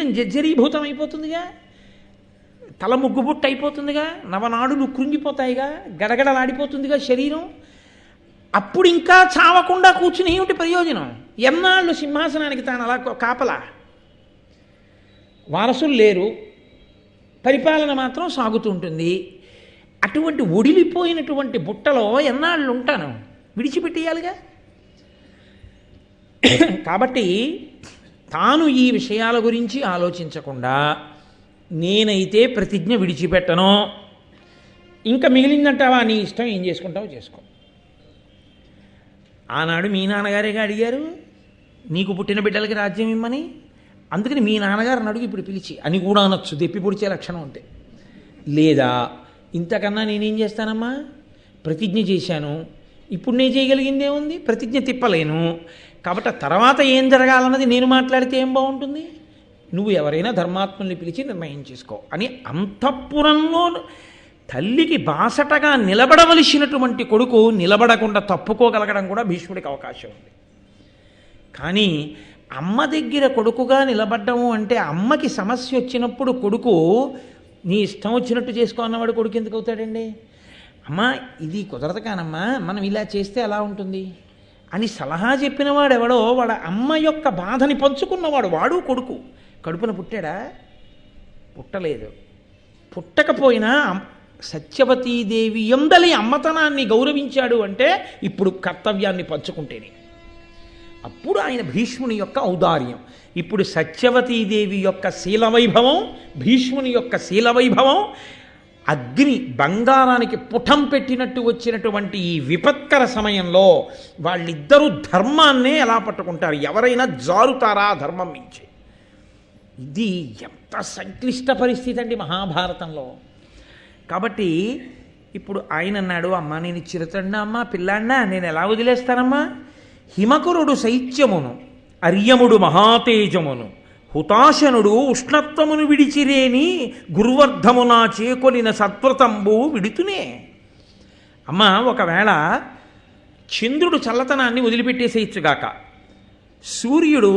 శరీరం జర్జరీభూతం అయిపోతుందిగా, తల ముగ్గుబుట్టు అయిపోతుందిగా, నవనాడులు కృంగిపోతాయిగా, గడగడలాడిపోతుందిగా శరీరం. అప్పుడు ఇంకా చావకుండా కూర్చుని ఏమిటి ప్రయోజనం? ఎన్నాళ్ళు సింహాసనానికి తాను అలా కాపలా? వారసులు లేరు, పరిపాలన మాత్రం సాగుతుంటుంది. అటువంటి ఒడిలిపోయినటువంటి బుట్టలో ఎన్నాళ్ళు ఉంటాను? విడిచిపెట్టేయాలిగా. కాబట్టి తాను ఈ విషయాల గురించి ఆలోచించకుండా నేనైతే ప్రతిజ్ఞ విడిచిపెట్టను, ఇంకా మిగిలిందంటావా నీ ఇష్టం, ఏం చేసుకుంటావో చేసుకో. ఆనాడు మీ నాన్నగారేగా అడిగారు నీకు పుట్టిన బిడ్డలకి రాజ్యం ఇమ్మని. అందుకని మీ నాన్నగారిని అడుగు ఇప్పుడు పిలిచి అని కూడా అనొచ్చు, దెప్పి పొడిచే లక్షణం ఉంటే. లేదా ఇంతకన్నా నేనేం చేస్తానమ్మా, ప్రతిజ్ఞ చేశాను, ఇప్పుడు నేను చేయగలిగిందే ఉంది, ప్రతిజ్ఞ తిప్పలేను. కాబట్టి ఆ తర్వాత ఏం జరగాలన్నది నేను మాట్లాడితే ఏం బాగుంటుంది? నువ్వు ఎవరైనా ధర్మాత్ముల్ని పిలిచి నిర్ణయం చేసుకో అని అంతఃపురంలో తల్లికి బాసటగా నిలబడవలసినటువంటి కొడుకు నిలబడకుండా తప్పుకోగలగడం కూడా భీష్ముడికి అవకాశం ఉంది. కానీ అమ్మ దగ్గర కొడుకుగా నిలబడ్డము అంటే అమ్మకి సమస్య వచ్చినప్పుడు కొడుకు నీ ఇష్టం వచ్చినట్టు చేసుకో అన్నవాడు కొడుకు ఎందుకు అవుతాడండి? అమ్మ ఇది కుదరదు కానమ్మా, మనం ఇలా చేస్తే ఎలా ఉంటుంది అని సలహా చెప్పినవాడు ఎవడో, వాడు అమ్మ యొక్క బాధని పంచుకున్నవాడు, వాడు కొడుకు. కడుపున పుట్టాడా? పుట్టలేదు. పుట్టకపోయినా సత్యవతీదేవి యందలి అమ్మతనాన్ని గౌరవించాడు అంటే ఇప్పుడు కర్తవ్యాన్ని పంచుకుంటేనే. అప్పుడు ఆయన భీష్ముని యొక్క ఔదార్యం. ఇప్పుడు సత్యవతీదేవి యొక్క శీలవైభవం, భీష్ముని యొక్క శీలవైభవం, అగ్ని బంగారానికి పుటం పెట్టినట్టు వచ్చినటువంటి ఈ విపత్కర సమయంలో వాళ్ళిద్దరూ ధర్మాన్నే ఎలా పట్టుకుంటారు? ఎవరైనా జారుతారా ధర్మం మించి? ఇది ఎంత సంక్లిష్ట పరిస్థితి అండి మహాభారతంలో. కాబట్టి ఇప్పుడు ఆయన అన్నాడు, అమ్మ నేను చిరుతండా అమ్మ పిల్లాడినా నేను ఎలా వదిలేస్తానమ్మా? హిమకురుడు శైత్యమును, అర్యముడు మహాతేజమును, హుతాశనుడు ఉష్ణత్వమును విడిచిరేని గురువర్ధమునా చేకొలిన సత్వతంబు విడుతునే. అమ్మ ఒకవేళ చంద్రుడు చల్లతనాన్ని వదిలిపెట్టేసేయచ్చుగాక, సూర్యుడు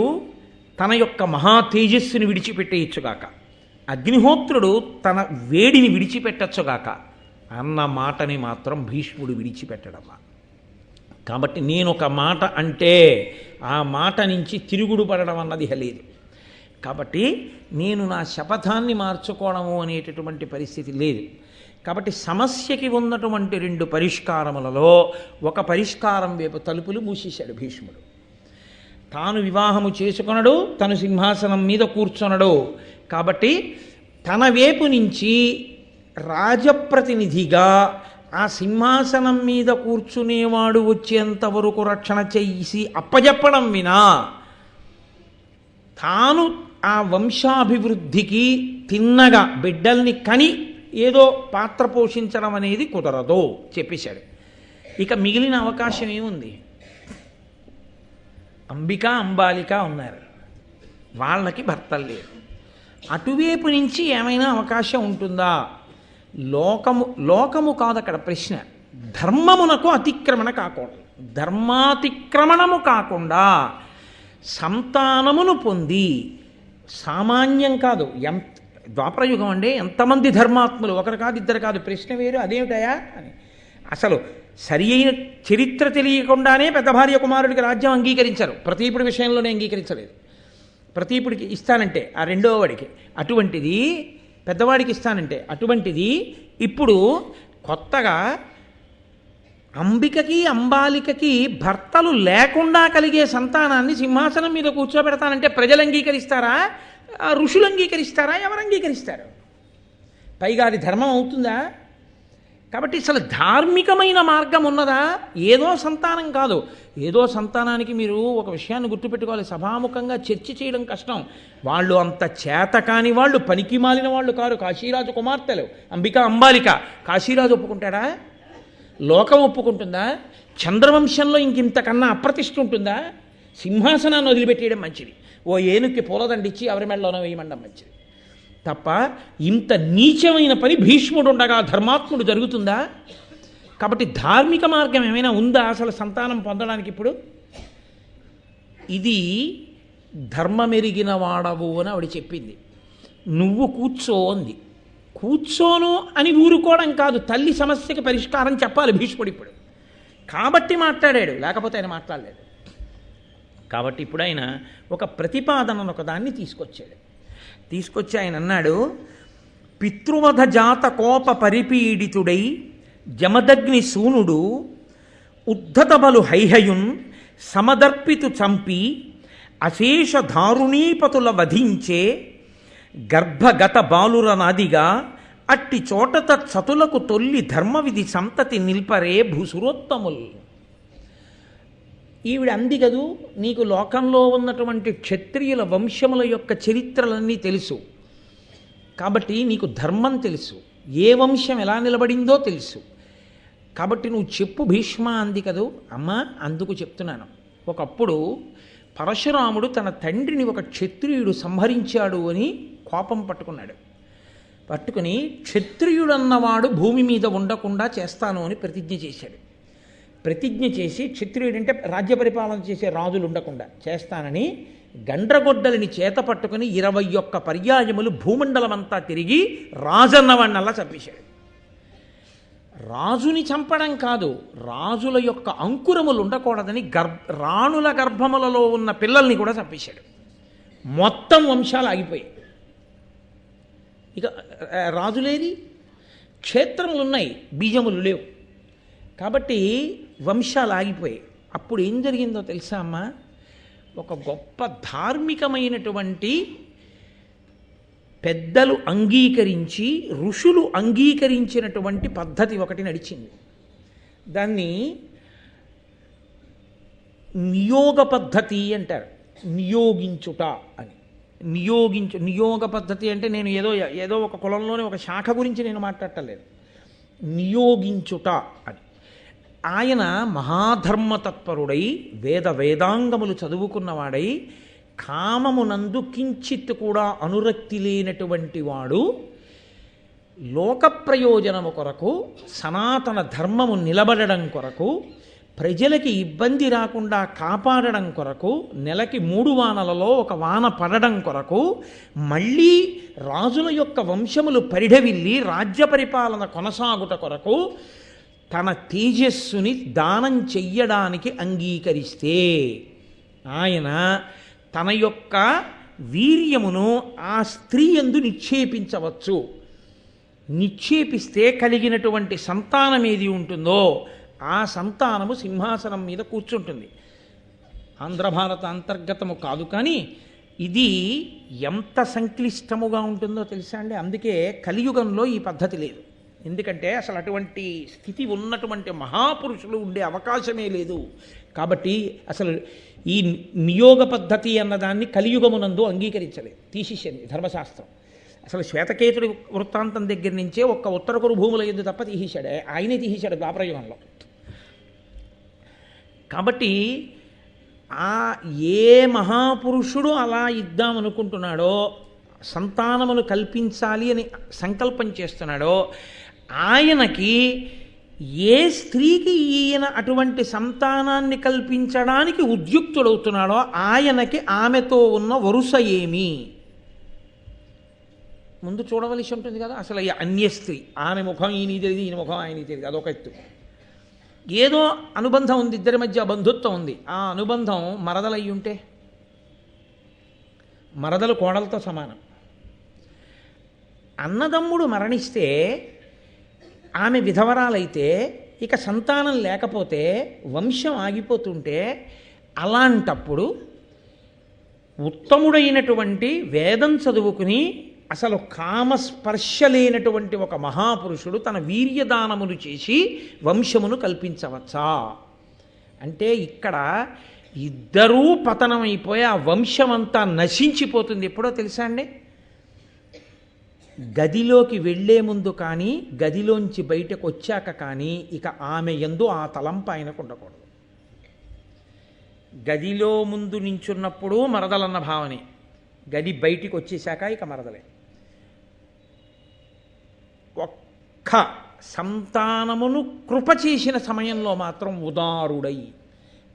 తన యొక్క మహా తేజస్సుని విడిచిపెట్టేయచ్చుగాక, అగ్నిహోత్రుడు తన వేడిని విడిచిపెట్టచ్చుగాక అన్న మాటని మాత్రం భీష్ముడు విడిచిపెట్టడమ్మా. కాబట్టి నేను ఒక మాట అంటే ఆ మాట నుంచి తిరుగుడు పడడం అన్నది లేదు. కాబట్టి నేను నా శపథాన్ని మార్చుకోవడము అనేటటువంటి పరిస్థితి లేదు. కాబట్టి సమస్యకి ఉన్నటువంటి రెండు పరిష్కారములలో ఒక పరిష్కారం వైపు తలుపులు మూసేశాడు భీష్ముడు. తాను వివాహము చేసుకొనడు, తను సింహాసనం మీద కూర్చొనడు. కాబట్టి తన వైపు నుంచి రాజప్రతినిధిగా ఆ సింహాసనం మీద కూర్చునేవాడు వచ్చేంతవరకు రక్షణ చేసి అప్పజెప్పడం వినా తాను ఆ వంశాభివృద్ధికి తిన్నగా బిడ్డల్ని కని ఏదో పాత్ర పోషించడం అనేది కుదరదు చెప్పేశాడు. ఇక మిగిలిన అవకాశం ఏముంది? అంబిక అంబాలిక ఉన్నారు, వాళ్ళకి భర్తలు లేరు. అటువైపు నుంచి ఏమైనా అవకాశం ఉంటుందా? లోకము కాదు అక్కడ ప్రశ్న. ధర్మమునకు అతిక్రమణ కాకూడదు. ధర్మాతిక్రమణము కాకుండా సంతానమును పొంది, సామాన్యం కాదు, ద్వాపరయుగం అండి, ఎంతమంది ధర్మాత్ములు, ఒకరు కాదు ఇద్దరు కాదు. ప్రశ్న వేరు, అదేమిటయా అని. అసలు సరి అయిన చరిత్ర తెలియకుండానే పెద్ద భార్య కుమారుడికి రాజ్యం అంగీకరించారు. ప్రతీపుడి విషయంలోనే అంగీకరించలేదు. ప్రతీపుడికి ఇస్తానంటే ఆ రెండో వాడికి, అటువంటిది పెద్దవాడికి ఇస్తానంటే అటువంటిది ఇప్పుడు కొత్తగా అంబికకి అంబాలికకి భర్తలు లేకుండా కలిగే సంతానాన్ని సింహాసనం మీద కూర్చోబెడతానంటే ప్రజలు అంగీకరిస్తారా? ఋషులు అంగీకరిస్తారా? ఎవరు అంగీకరిస్తారు? పైగా అది ధర్మం అవుతుందా? కాబట్టి అసలు ధార్మికమైన మార్గం ఉన్నదా? ఏదో సంతానం కాదు. ఏదో సంతానానికి మీరు ఒక విషయాన్ని గుర్తుపెట్టుకోవాలి, సభాముఖంగా చర్చ చేయడం కష్టం. వాళ్ళు అంత చేత కాని వాళ్ళు, పనికి మాలిన వాళ్ళు కారు. కాశీరాజు కుమార్తెలు అంబిక అంబాలిక. కాశీరాజు ఒప్పుకుంటాడా? లోకం ఒప్పుకుంటుందా? చంద్రవంశంలో ఇంకింతకన్నా అప్రతిష్ఠ ఉంటుందా? సింహాసనాన్ని వదిలిపెట్టేయడం మంచిది. ఓ ఏనుక్కి పూలదండిచ్చి ఎవరి మెడలోనో వేయమండం మంచిది తప్ప ఇంత నీచమైన పని భీష్ముడు ఉండగా ధర్మాత్ముడు జరుగుతుందా? కాబట్టి ధార్మిక మార్గం ఏమైనా ఉందా అసలు సంతానం పొందడానికి? ఇప్పుడు ఇది ధర్మమెరిగిన వాడవు అని ఆవిడ చెప్పింది. నువ్వు కూర్చో అంది. కూర్చోను అని ఊరుకోవడం కాదు, తల్లి సమస్యకి పరిష్కారం చెప్పాలి భీష్ముడు ఇప్పుడు. కాబట్టి మాట్లాడాడు, లేకపోతే ఆయన మాట్లాడలేడు. కాబట్టి ఇప్పుడు ఆయన ఒక ప్రతిపాదనను ఒకదాన్ని తీసుకొచ్చి ఆయన అన్నాడు, పితృవధ జాత కోప పరిపీడితుడై జమదగ్ని సూనుడు ఉద్ధతబలు హైహయున్ సమదర్పితు చంపి అశేష దారుణీపతుల వధించే గర్భగత బాలురనాదిగా అట్టి చోట తత్సతులకు తొల్లి ధర్మవిధి సంతతి నిల్పరే భూసురోత్తముల్. ఈవిడ అంది కదూ, నీకు లోకంలో ఉన్నటువంటి క్షత్రియుల వంశముల యొక్క చరిత్రలన్నీ తెలుసు, కాబట్టి నీకు ధర్మం తెలుసు, ఏ వంశం ఎలా నిలబడిందో తెలుసు, కాబట్టి నువ్వు చెప్పు భీష్మ అంది కదూ. అమ్మ, అందుకు చెప్తున్నాను. ఒకప్పుడు పరశురాముడు తన తండ్రిని ఒక క్షత్రియుడు సంహరించాడు అని కోపం పట్టుకుని క్షత్రియుడన్నవాడు భూమి మీద ఉండకుండా చేస్తాను అని ప్రతిజ్ఞ చేసి క్షత్రియుడంటే రాజ్య పరిపాలన చేసే రాజులు ఉండకుండా చేస్తానని గండ్రగొడ్డలిని చేత పట్టుకుని 21 పర్యాయములు భూమండలమంతా తిరిగి రాజన్నవాణ్ణల్లా చంపేశాడు. రాజుని చంపడం కాదు, రాజుల యొక్క అంకురములు ఉండకూడదని రాణుల గర్భములలో ఉన్న పిల్లల్ని కూడా చంపేశాడు. మొత్తం వంశాలు ఆగిపోయాయి. ఇక రాజులేరి, క్షేత్రములు ఉన్నాయి, బీజములు లేవు, కాబట్టి వంశాలు ఆగిపోయాయి. అప్పుడు ఏం జరిగిందో తెలుసా అమ్మా? ఒక గొప్ప ధార్మికమైనటువంటి పెద్దలు అంగీకరించి, ఋషులు అంగీకరించినటువంటి పద్ధతి ఒకటి నడిచింది. దాన్ని నియోగ పద్ధతి అంటారు. నియోగించుట అని. నియోగ పద్ధతి అంటే నేను ఏదో ఒక కులంలోనే ఒక శాఖ గురించి నేను మాట్లాడటలేదు. నియోగించుట అని. ఆయన మహాధర్మతత్పరుడై వేదాంగములు చదువుకున్నవాడై కామమునందు కించిత్ కూడా అనురక్తి లేనటువంటి వాడు లోక ప్రయోజనము కొరకు, సనాతన ధర్మము నిలబడడం కొరకు, ప్రజలకి ఇబ్బంది రాకుండా కాపాడడం కొరకు, నెలకి 3 వానలలో ఒక వాన పడడం కొరకు, మళ్ళీ రాజుల యొక్క వంశములు పరిఢవిల్లి రాజ్య పరిపాలన కొనసాగుట కొరకు తన తేజస్సుని దానం చెయ్యడానికి అంగీకరిస్తే ఆయన తన యొక్క వీర్యమును ఆ స్త్రీ యందు నిక్షేపించవచ్చు. నిక్షేపిస్తే కలిగినటువంటి సంతానం ఏది ఉంటుందో ఆ సంతానము సింహాసనం మీద కూర్చుంటుంది. ఆంధ్రభారత అంతర్గతము కాదు, కానీ ఇది ఎంత సంక్లిష్టముగా ఉంటుందో తెలుసా అండి. అందుకే కలియుగంలో ఈ పద్ధతి లేదు. ఎందుకంటే అసలు అటువంటి స్థితి ఉన్నటువంటి మహాపురుషులు ఉండే అవకాశమే లేదు. కాబట్టి అసలు ఈ నియోగ పద్ధతి అన్నదాన్ని కలియుగమునందు అంగీకరించలేదు, తీసేసింది ధర్మశాస్త్రం. అసలు శ్వేతకేతుడి వృత్తాంతం దగ్గర నుంచే ఒక్క ఉత్తరకురు భూముల యందు తప్ప తీసేశాడు, ఆయనే తీసేశాడు ద్వాపరయుగంలో. కాబట్టి ఏ మహాపురుషుడు అలా ఇద్దామనుకుంటున్నాడో, సంతానమును కల్పించాలి అని సంకల్పం చేస్తున్నాడో, ఆయనకి ఏ స్త్రీకి ఈయన అటువంటి సంతానాన్ని కల్పించడానికి ఉద్యుక్తుడవుతున్నాడో ఆయనకి ఆమెతో ఉన్న వరుస ఏమి ముందు చూడవలసి ఉంటుంది కదా. అసలు అన్య స్త్రీ, ఆమె ముఖం ఈయన తెలియదు, ఈయన ముఖం ఆయన తెలియదు, అదొక ఎత్తు. ఏదో అనుబంధం ఉంది, ఇద్దరి మధ్య బంధుత్వం ఉంది, ఆ అనుబంధం మరదలయ్యి ఉంటే, మరదలు కోడలతో సమానం. అన్నదమ్ముడు మరణిస్తే ఆమె విధవరాలైతే ఇక సంతానం లేకపోతే వంశం ఆగిపోతుంటే, అలాంటప్పుడు ఉత్తముడైనటువంటి వేదం చదువుకుని అసలు కామస్పర్శ లేనటువంటి ఒక మహాపురుషుడు తన వీర్యదానమును చేసి వంశమును కల్పించవచ్చా అంటే, ఇక్కడ ఇద్దరూ పతనమైపోయి ఆ వంశమంతా నశించిపోతుంది. ఎప్పుడో తెలుసా అండి? గదిలోకి వెళ్లే ముందు కానీ, గదిలోంచి బయటకు వచ్చాక కానీ ఇక ఆమె యందు ఆ తలంపు ఆయనకు ఉండకూడదు. గదిలో ముందు నించున్నప్పుడు మరదలన్న భావనే, గది బయటికి వచ్చేశాక ఇక మరదలే. ఒక్క సంతానమును కృప చేసిన సమయంలో మాత్రం ఉదారుడై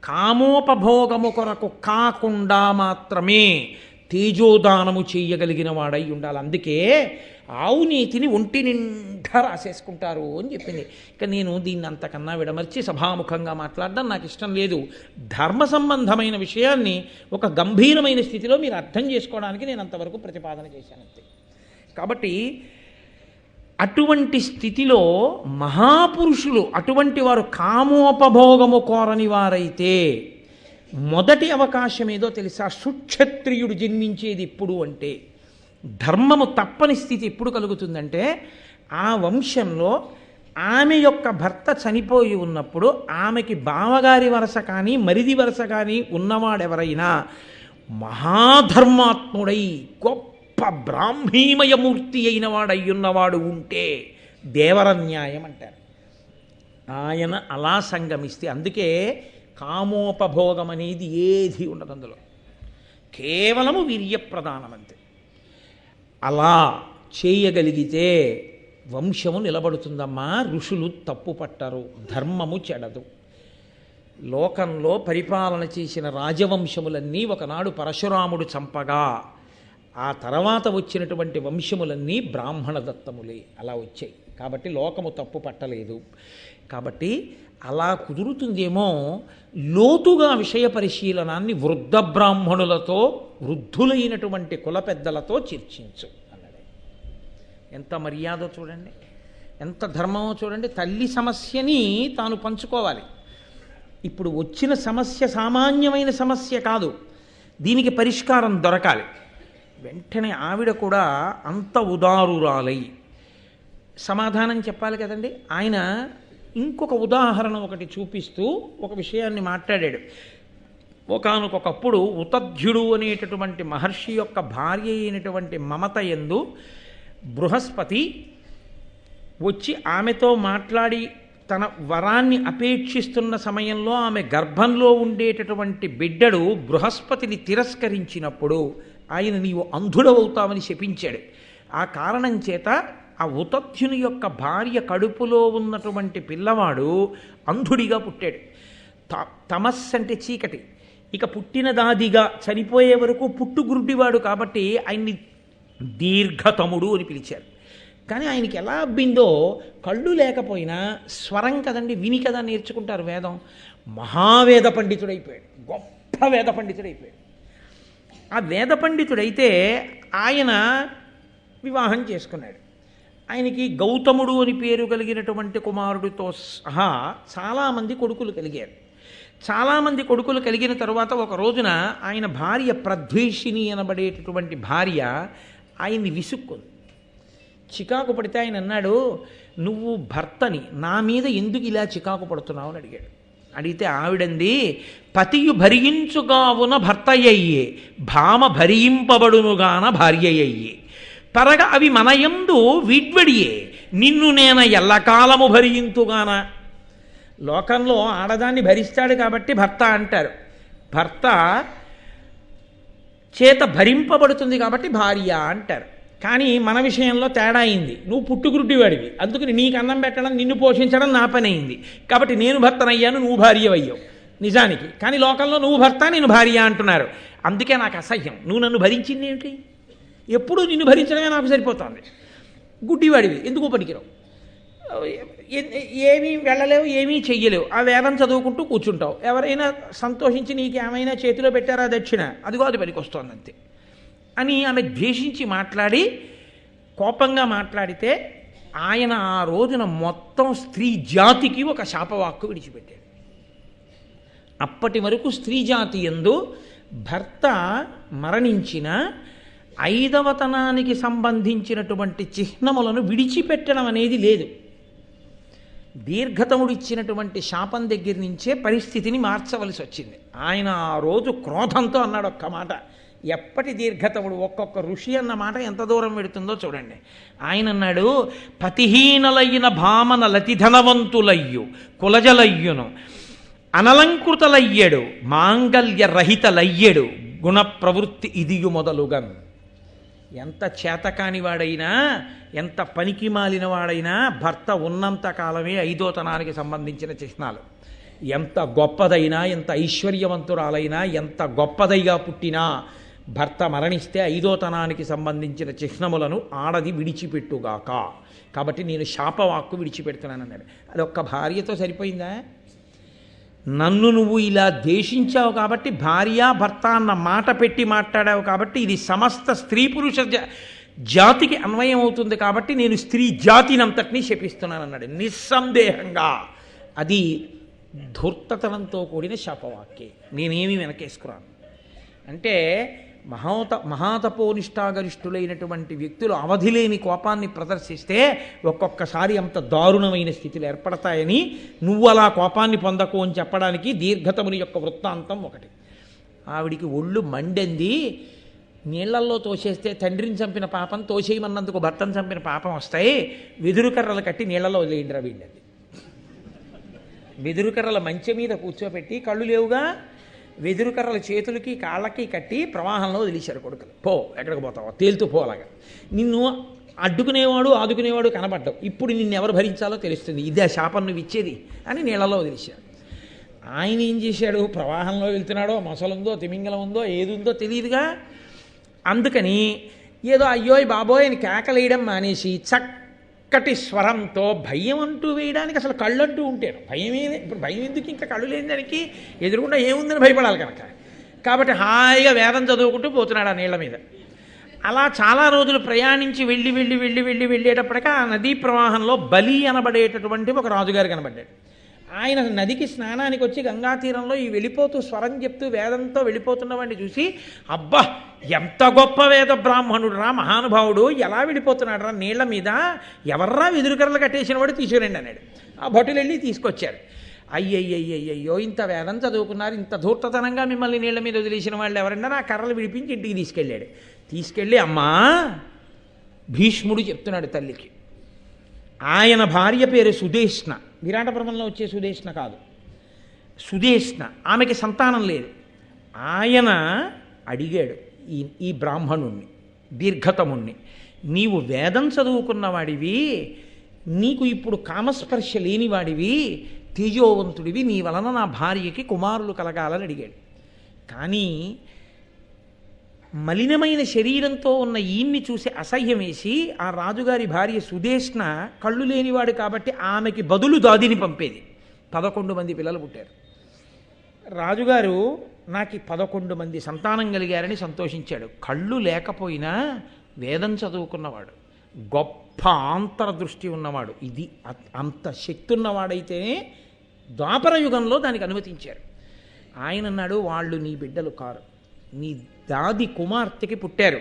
కామోపభోగము కొరకు కాకుండా మాత్రమే తేజోదానము చేయగలిగిన వాడై ఉండాలి. అందుకే ఆవు నీతిని ఒంటి నిండా రాసేసుకుంటారు అని చెప్పింది. ఇక నేను దీన్ని అంతకన్నా విడమర్చి సభాముఖంగా మాట్లాడడం నాకు ఇష్టం లేదు. ధర్మ సంబంధమైన విషయాన్ని ఒక గంభీరమైన స్థితిలో మీరు అర్థం చేసుకోవడానికి నేను అంతవరకు ప్రతిపాదన చేశానంతే. కాబట్టి అటువంటి స్థితిలో మహాపురుషులు అటువంటి వారు కామోపభోగము కోరని వారైతే మొదటి అవకాశం ఏదో తెలుసా? సుక్షత్రియుడు జన్మించేది ఎప్పుడు అంటే, ధర్మము తప్పని స్థితి ఎప్పుడు కలుగుతుందంటే, ఆ వంశంలో ఆమె యొక్క భర్త చనిపోయి ఉన్నప్పుడు ఆమెకి బావగారి వరస కానీ మరిది వరస కానీ ఉన్నవాడెవరైనా మహాధర్మాత్ముడై గొప్ప బ్రాహ్మీమయమూర్తి అయిన వాడయ్యున్నవాడు ఉంటే దేవరన్యాయం అంటారు. ఆయన అలా సంగమిస్తే, అందుకే కామోపభోగం అనేది ఏది ఉండదు అందులో, కేవలము వీర్యప్రధానం అంతే. అలా చేయగలిగితే వంశము నిలబడుతుందమ్మా. ఋషులు తప్పు పట్టరు, ధర్మము చెడదు. లోకంలో పరిపాలన చేసిన రాజవంశములన్నీ ఒకనాడు పరశురాముడు చంపగా ఆ తర్వాత వచ్చినటువంటి వంశములన్నీ బ్రాహ్మణ దత్తములే అలా వచ్చాయి. కాబట్టి లోకము తప్పు పట్టలేదు. కాబట్టి అలా కుదురుతుందేమో లోతుగా విషయ పరిశీలనాన్ని వృద్ధ బ్రాహ్మణులతో వృద్ధులైనటువంటి కుల పెద్దలతో చర్చించు అన్నది. ఎంత మర్యాదో చూడండి, ఎంత ధర్మమో చూడండి. తల్లి సమస్యని తాను పంచుకోవాలి. ఇప్పుడు వచ్చిన సమస్య సామాన్యమైన సమస్య కాదు, దీనికి పరిష్కారం దొరకాలి. వెంటనే ఆవిడ కూడా అంత ఉదారురాలై సమాధానం చెప్పాలి కదండి. ఆయన ఇంకొక ఉదాహరణ ఒకటి చూపిస్తూ ఒక విషయాన్ని మాట్లాడాడు. ఒకానొకప్పుడు ఉతధ్యుడు అనేటటువంటి మహర్షి యొక్క భార్య అయినటువంటి మమత యందు బృహస్పతి వచ్చి ఆమెతో మాట్లాడి తన వరాన్ని అపేక్షిస్తున్న సమయంలో ఆమె గర్భంలో ఉండేటటువంటి బిడ్డడు బృహస్పతిని తిరస్కరించినప్పుడు ఆయన నీవు అంధుడవుతామని శపించాడు. ఆ కారణం చేత ఆ ఉతధ్యుని యొక్క భార్య కడుపులో ఉన్నటువంటి పిల్లవాడు అంధుడిగా పుట్టాడు. తమస్సు అంటే చీకటి. ఇక పుట్టినదాదిగా చనిపోయే వరకు పుట్టుగురుడివాడు కాబట్టి ఆయన్ని దీర్ఘతముడు అని పిలిచారు. కానీ ఆయనకి ఎలా అబ్బిందో, కళ్ళు లేకపోయినా స్వరం కదండి, విని కదా నేర్చుకుంటారు వేదం. మహావేద పండితుడైపోయాడు, గొప్ప వేద పండితుడైపోయాడు. ఆ వేద పండితుడైతే ఆయన వివాహం చేసుకున్నాడు. ఆయనకి గౌతముడు అని పేరు కలిగినటువంటి కుమారుడితో సహా చాలామంది కొడుకులు కలిగారు. చాలామంది కొడుకులు కలిగిన తరువాత ఒక రోజున ఆయన భార్య ప్రద్వేషిణి అనబడేటటువంటి భార్య ఆయన్ని విసుక్కుంది. చికాకు పడితే ఆయన అన్నాడు, నువ్వు భర్తని, నా మీద ఎందుకు ఇలా చికాకు పడుతున్నావు అని అడిగాడు. అడిగితే ఆవిడంది, పతియు భరించుగావున భర్తయ్యే, భామ భరింపబడునుగాన భార్యయ్యే, పరగ అవి మనయందు వీడ్వడియే, నిన్ను నేను ఎల్లకాలము భరింతుగాన. లోకంలో ఆడదాన్ని భరిస్తాడు కాబట్టి భర్త అంటారు, భర్త చేత భరింపబడుతుంది కాబట్టి భార్య అంటారు. కానీ మన విషయంలో తేడా అయింది. నువ్వు పుట్టుగురుడివాడివి, అందుకని నీకు అన్నం పెట్టడం నిన్ను పోషించడం నా పని అయింది కాబట్టి నేను భర్తనయ్యాను, నువ్వు భార్య అయ్యావు నిజానికి. కానీ లోకంలో నువ్వు భర్త నేను భార్య అంటున్నారు. అందుకే నాకు అసహ్యం. నువ్వు నన్ను భరించింది ఏమిటి? ఎప్పుడూ నిన్ను భరించడమే నాకు సరిపోతుంది. గుడ్డివాడివి, ఎందుకు పనికిరావు, ఏమీ వెళ్ళలేవు, ఏమీ చెయ్యలేవు, ఆ వేదం చదువుకుంటూ కూర్చుంటావు. ఎవరైనా సంతోషించి నీకు ఏమైనా చేతిలో పెట్టారా దక్షిణ, అదిగో అది పనికి వస్తుంది అంతే అని ఆమె ద్వేషించి మాట్లాడి కోపంగా మాట్లాడితే ఆయన ఆ రోజున మొత్తం స్త్రీ జాతికి ఒక శాపవాక్కు విడిచిపెట్టాడు. అప్పటి వరకు స్త్రీ జాతి యందు భర్త మరణించిన 5వ తనానికి సంబంధించినటువంటి చిహ్నములను విడిచిపెట్టడం అనేది లేదు. దీర్ఘతముడు ఇచ్చినటువంటి శాపం దగ్గర నుంచే పరిస్థితిని మార్చవలసి వచ్చింది. ఆయన ఆ రోజు క్రోధంతో అన్నాడు ఒక్క మాట. ఎప్పటి దీర్ఘతముడు, ఒక్కొక్క ఋషి అన్న మాట ఎంత దూరం పెడుతుందో చూడండి. ఆయన అన్నాడు, పతిహీనలైన భామన లతిధనవంతులయ్యు కులజలయ్యును అనలంకృతలయ్యడు మాంగల్య రహితలయ్యడు గుణ ప్రవృత్తి ఇదియు మొదలుగన్. ఎంత చేతకాని వాడైనా, ఎంత పనికి మాలిన వాడైనా భర్త ఉన్నంత కాలమే 5వ తనానికి సంబంధించిన చిహ్నాలు. ఎంత గొప్పదైనా, ఎంత ఐశ్వర్యవంతురాలైనా, ఎంత గొప్పదైగా పుట్టినా భర్త మరణిస్తే 5వ తనానికి సంబంధించిన చిహ్నములను ఆడది విడిచిపెట్టుగాక. కాబట్టి నేను శాపవాక్కు విడిచిపెడుతున్నాను అన్నాడు. అది ఒక్క భార్యతో సరిపోయిందా? నన్ను నువ్వు ఇలా ద్వేషించావు కాబట్టి, భార్య భర్త అన్న మాట పెట్టి మాట్లాడావు కాబట్టి, ఇది సమస్త స్త్రీ పురుష జాతికి అన్వయం అవుతుంది కాబట్టి నేను స్త్రీ జాతినంతటినీ శపిస్తున్నాను అన్నాడు నిస్సందేహంగా. అది ధూర్తతనంతో కూడిన శాపవాక్యే. నేనేమి వెనకేసుకురాను. అంటే మహాతపోనిష్టాగరిష్ఠులైనటువంటి వ్యక్తులు అవధిలేని కోపాన్ని ప్రదర్శిస్తే ఒక్కొక్కసారి అంత దారుణమైన స్థితిలో ఏర్పడతాయని, నువ్వు అలా కోపాన్ని పొందకు అని చెప్పడానికి దీర్ఘతముని యొక్క వృత్తాంతం ఒకటి. ఆవిడికి ఒళ్ళు మండింది. నీళ్లల్లో తోసేస్తే తండ్రిని చంపిన పాపం, తోసేయమన్నందుకు భర్తను చంపిన పాపం వస్తాయి. వెదురు కర్రలు కట్టి నీళ్లలో వదిలేయండిరా వీళ్ళది. వెదురు కర్రల మంచె మీద కూర్చోబెట్టి, కళ్ళు లేవుగా, వెదురు కర్రల చేతులకి కాళ్ళకి కట్టి ప్రవాహంలో వదిలేశారు కొడుకులు. పో, ఎక్కడికి పోతావో తేలుతూ పోలాగా. నిన్ను అడ్డుకునేవాడు ఆదుకునేవాడు కనబడ్డావు, ఇప్పుడు నిన్ను ఎవరు భరించాలో తెలుస్తుంది, ఇదే శాపం నువ్వు ఇచ్చేది అని నీళ్ళలో వదిలేశారు. ఆయన ఏం చేశాడు? ప్రవాహంలో వెళ్తున్నాడో, మొసలుందో, తిమింగలం ఉందో, ఏది ఉందో తెలియదుగా. అందుకని ఏదో అయ్యోయ్ బాబోయ్ అని కేకలేయడం మానేసి చక్కటి స్వరంతో, భయం అంటూ వేయడానికి అసలు కళ్ళు అంటూ ఉంటాను. భయమే, ఇప్పుడు భయం ఎందుకు? ఇంకా కళ్ళు లేని దానికి ఎదురుకుండా ఏముందని భయపడాలి కనుక. కాబట్టి హాయిగా వేదం చదువుకుంటూ పోతున్నాడు ఆ నీళ్ల మీద. అలా చాలా రోజులు ప్రయాణించి వెళ్ళేటప్పటికీ ఆ నదీ ప్రవాహంలో బలి అనబడేటటువంటి ఒక రాజుగారు కనబడ్డాడు. ఆయన నదికి స్నానానికి వచ్చి గంగా తీరంలో ఈ వెళ్ళిపోతూ స్వరం చెప్తూ వేదంతో వెళ్ళిపోతున్న వాడిని చూసి, అబ్బా ఎంత గొప్ప వేద బ్రాహ్మణుడు రా, మహానుభావుడు, ఎలా వెళ్ళిపోతున్నాడు రా నీళ్ల మీద, ఎవర్రా వెదురుకర్రలు కట్టేసిన వాడు తీసుకురండి అన్నాడు. ఆ భటులు వెళ్ళి తీసుకొచ్చారు. అయ్యయ్యయ్యయ్యో, ఇంత వేదం చదువుకున్నారు, ఇంత ధూర్తతనంగా మిమ్మల్ని నీళ్ల మీద వదిలేసిన వాళ్ళు ఎవరన్నా, నా కర్రలు విడిపించి ఇంటికి తీసుకెళ్ళాడు. తీసుకెళ్ళి, అమ్మా, భీష్ముడు చెప్తున్నాడు తల్లికి, ఆయన భార్య పేరు సుదేష్ణ, విరాటపర్వంలో వచ్చే సుదేష్ణ కాదు, సుదేష్ణ. ఆమెకి సంతానం లేదు. ఆయన అడిగాడు ఈ బ్రాహ్మణుణ్ణి, దీర్ఘతముణ్ణి, నీవు వేదం చదువుకున్నవాడివి, నీకు ఇప్పుడు కామస్పర్శ లేనివాడివి, తేజోవంతుడివి, నీ వలన నా భార్యకి కుమారులు కలగాలని అడిగాడు. కానీ మలినమైన శరీరంతో ఉన్న ఈయన్ని చూసి అసహ్యం వేసి ఆ రాజుగారి భార్య సుదేష్ణ కళ్ళు లేనివాడు కాబట్టి ఆమెకి బదులు దాదిని పంపేది. 11 మంది పిల్లలు పుట్టారు. రాజుగారు నాకు 11 మంది సంతానం కలిగారని సంతోషించాడు. కళ్ళు లేకపోయినా వేదం చదువుకున్నవాడు, గొప్ప ఆంతరదృష్టి ఉన్నవాడు, ఇది అంత శక్తి ఉన్నవాడైతేనే ద్వాపర యుగంలో దానికి అనుమతించారు. ఆయన అన్నాడు, వాళ్ళు నీ బిడ్డలు కారు, నీ దాది కుమార్తెకి పుట్టారు.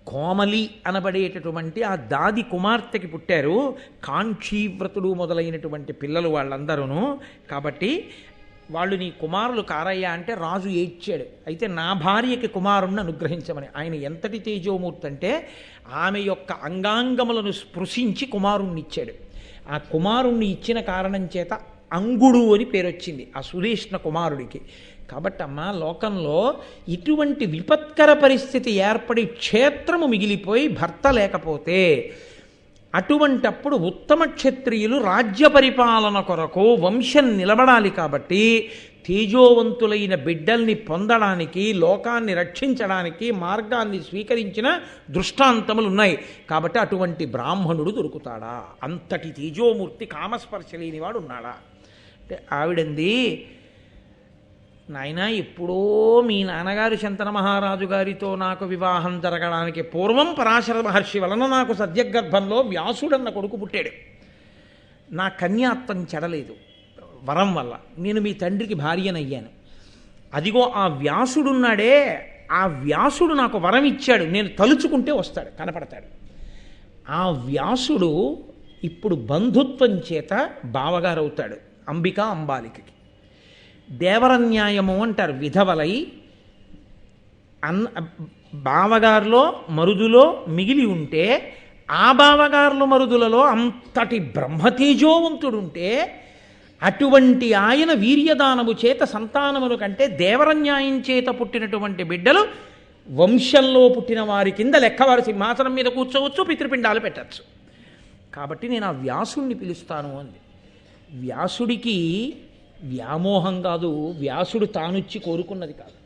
కోమలి అనబడేటటువంటి ఆ దాది కుమార్తెకి పుట్టారు. కాంక్షీవ్రతుడు మొదలైనటువంటి పిల్లలు వాళ్ళందరూ. కాబట్టి వాళ్ళు నీ కుమారులు కారయ్యా అంటే రాజు ఏడ్చాడు. అయితే నా భార్యకి కుమారుణ్ణి అనుగ్రహించమని. ఆయన ఎంతటి తేజోమూర్తి అంటే ఆమె యొక్క అంగాంగములను స్పృశించి కుమారుణ్ణి ఇచ్చాడు. ఆ కుమారుణ్ణి ఇచ్చిన కారణం చేత అంగుడు అని పేరు వచ్చింది ఆ సుదేష్ణ కుమారుడికి. కాబట్టి అమ్మ, లోకంలో ఇటువంటి విపత్కర పరిస్థితి ఏర్పడి క్షేత్రము మిగిలిపోయి భర్త లేకపోతే, అటువంటప్పుడు ఉత్తమ క్షత్రియులు రాజ్య పరిపాలన కొరకు వంశం నిలబడాలి. కాబట్టి తేజోవంతులైన బిడ్డల్ని పొందడానికి, లోకాన్ని రక్షించడానికి మార్గాన్ని స్వీకరించిన దృష్టాంతములు ఉన్నాయి. కాబట్టి అటువంటి బ్రాహ్మణుడు దొరుకుతాడా? అంతటి తేజోమూర్తి కామస్పర్శ లేనివాడు ఉన్నాడా అంటే ఆవిడంది, నాయన, ఎప్పుడో మీ నాన్నగారు శంతన మహారాజు గారితో నాకు వివాహం జరగడానికి పూర్వం పరాశర మహర్షి వలన నాకు సద్యగర్భంలో వ్యాసుడన్న కొడుకు పుట్టాడు. నా కన్యాత్వం చెడలేదు వరం వల్ల, నేను మీ తండ్రికి భార్యనయ్యాను. అదిగో ఆ వ్యాసుడున్నాడే, ఆ వ్యాసుడు నాకు వరం ఇచ్చాడు, నేను తలుచుకుంటే వస్తాడు, కనపడతాడు. ఆ వ్యాసుడు ఇప్పుడు బంధుత్వం చేత బావగారు అవుతాడు అంబికా అంబాలికకి. దేవరన్యాయము అంటారు. విధవలై బావగారులో మరుదులో మిగిలి ఉంటే, ఆ బావగారుల మరుదులలో అంతటి బ్రహ్మతేజోవంతుడుంటే, అటువంటి ఆయన వీర్యదానము చేత సంతానముల కంటే దేవరన్యాయం చేత పుట్టినటువంటి బిడ్డలు వంశంలో పుట్టిన వారి కింద లెక్కవారు సింహాసనం మీద కూర్చోవచ్చు, పితృపిండాలు పెట్టచ్చు. కాబట్టి నేను ఆ వ్యాసుణ్ణి పిలుస్తాను అంది. వ్యాసుడికి వ్యామోహం కాదు, వ్యాసుడు తానొచ్చి కోరుకున్నది కాదు.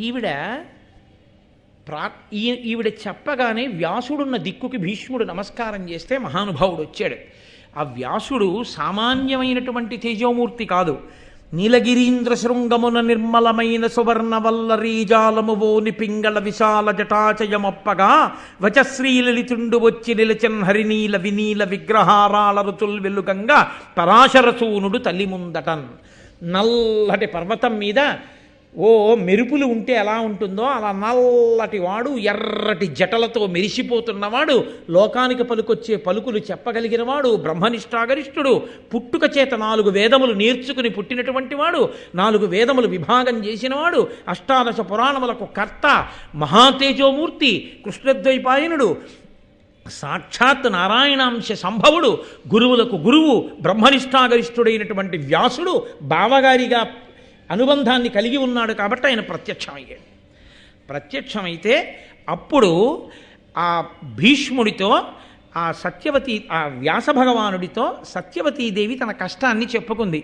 ఈవిడ ఈవిడ చెప్పగానే వ్యాసుడున్న దిక్కుకి భీష్ముడు నమస్కారం చేస్తే మహానుభావుడు వచ్చాడు. ఆ వ్యాసుడు సామాన్యమైనటువంటి తేజోమూర్తి కాదు. నీలగిరీంద్ర శృంగమున నిర్మలమైన సువర్ణవల్లరీజాలమువో నిపింగళ విశాల జటాచయమొప్పగా వచశ్రీలలితుండు వచ్చి నిలచన్ హరినీల వినీల విగ్రహారాల రుచుల్ వెలుగంగా పరాశరసూనుడు తల్లి ముందటన్. నల్లటి పర్వతం మీద ఓ మెరుపులు ఉంటే ఎలా ఉంటుందో అలా నల్లటి వాడు, ఎర్రటి జటలతో మెరిసిపోతున్నవాడు, లోకానికి పలుకొచ్చే పలుకులు చెప్పగలిగినవాడు, బ్రహ్మనిష్టాగరిష్ఠుడు, పుట్టుక చేత 4 వేదములు నేర్చుకుని పుట్టినటువంటి వాడు, 4 వేదములు విభాగం చేసినవాడు, అష్టాదశ పురాణములకు కర్త, మహాతేజోమూర్తి, కృష్ణద్వైపాయనుడు, సాక్షాత్ నారాయణాంశ సంభవుడు, గురువులకు గురువు, బ్రహ్మనిష్టాగరిష్ఠుడైనటువంటి వ్యాసుడు బావగారిగా అనుబంధాన్ని కలిగి ఉన్నాడు. కాబట్టి ఆయన ప్రత్యక్షమయ్యాడు. ప్రత్యక్షమైతే అప్పుడు ఆ భీష్ముడితో ఆ వ్యాస భగవానుడితో సత్యవతీదేవి తన కష్టాన్ని చెప్పుకుంది.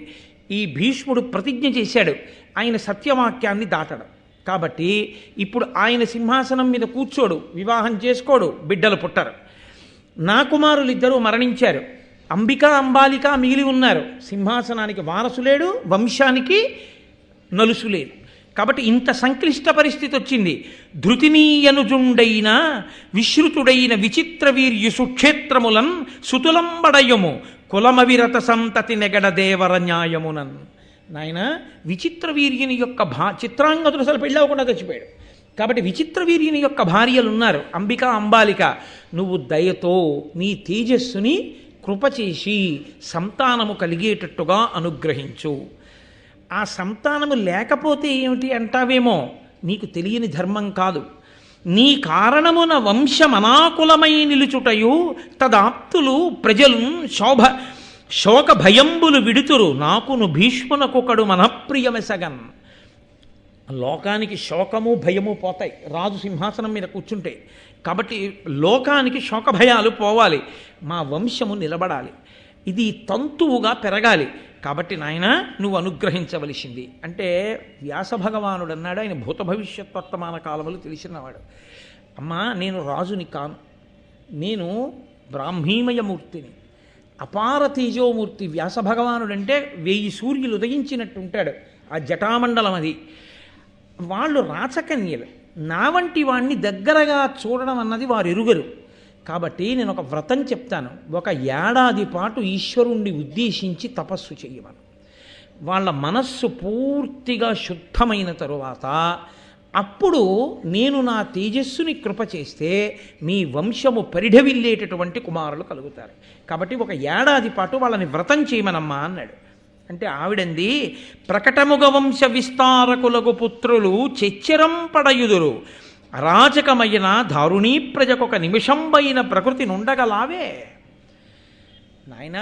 ఈ భీష్ముడు ప్రతిజ్ఞ చేశాడు ఆయన సత్యవాక్యాన్ని దాటడం. కాబట్టి ఇప్పుడు ఆయన సింహాసనం మీద కూర్చోడు, వివాహం చేసుకోడు, బిడ్డలు పుట్టరు. నా కుమారులిద్దరూ మరణించారు, అంబిక అంబాలిక మిగిలి ఉన్నారు. సింహాసనానికి వారసులేడు, వంశానికి నలుసులేడు. కాబట్టి ఇంత సంక్లిష్ట పరిస్థితి వచ్చింది. ధృతినీయనుజుండైన విశ్రుతుడైన విచిత్ర వీర్యు సుక్షేత్రములన్ సుతులంబడయము కులమవిరత సంతతి నెగడ దేవర న్యాయమునన్. నాయన విచిత్ర వీర్యుని యొక్క చిత్రాంగతుడు అసలు పెళ్ళవకుండా చచ్చిపోయాడు. కాబట్టి విచిత్ర వీర్యుని యొక్క భార్యలున్నారు అంబిక అంబాలిక. నువ్వు దయతో నీ తేజస్సుని కృపచేసి సంతానము కలిగేటట్టుగా అనుగ్రహించు. ఆ సంతానము లేకపోతే ఏమిటి అంటావేమో, నీకు తెలియని ధర్మం కాదు. నీ కారణమున వంశమనాకులమై నిలుచుటయు తదాప్తులు ప్రజలు శోక భయంబులు విడుతురు నాకును భీష్మునకొకడు మనఃప్రియమెసగన్. లోకానికి శోకము భయము పోతాయి రాజు సింహాసనం మీద కూర్చుంటే. కాబట్టి లోకానికి శోక భయాలు పోవాలి, మా వంశము నిలబడాలి, ఇది తంతువుగా పెరగాలి. కాబట్టి నాయన నువ్వు అనుగ్రహించవలసింది అంటే వ్యాస భగవానుడు అన్నాడు. ఆయన భూత భవిష్యత్ వర్తమాన కాలములు తెలిసినవాడు. అమ్మా నేను రాజుని కాను, నేను బ్రాహ్మీమయమూర్తిని, అపార తేజోమూర్తి. వ్యాస భగవానుడు అంటే 1000 సూర్యులు ఉదయించినట్టు ఉంటాడు. ఆ జటామండలం అది. వాళ్ళు రాచకన్యలు, నా వంటి వాణ్ణి దగ్గరగా చూడడం అన్నది వారు ఎరుగరు. కాబట్టి నేను ఒక వ్రతం చెప్తాను, 1 ఏడాది పాటు ఈశ్వరుణ్ణి ఉద్దేశించి తపస్సు చేయమను. వాళ్ళ మనస్సు పూర్తిగా శుద్ధమైన తరువాత అప్పుడు నేను నా తేజస్సుని కృప చేస్తే మీ వంశము పరిఢవిల్లేటటువంటి కుమారులు కలుగుతారు. కాబట్టి 1 ఏడాది పాటు వాళ్ళని వ్రతం చేయమనమ్మా అన్నాడు. అంటే ఆవిడంది, ప్రకటముగ వంశ విస్తారకులకు పుత్రులు చెచ్చరం పడయుదురు, అరాచకమైన దారుణీ ప్రజకొక నిమిషంబైన ప్రకృతి నుండగలావే. నాయన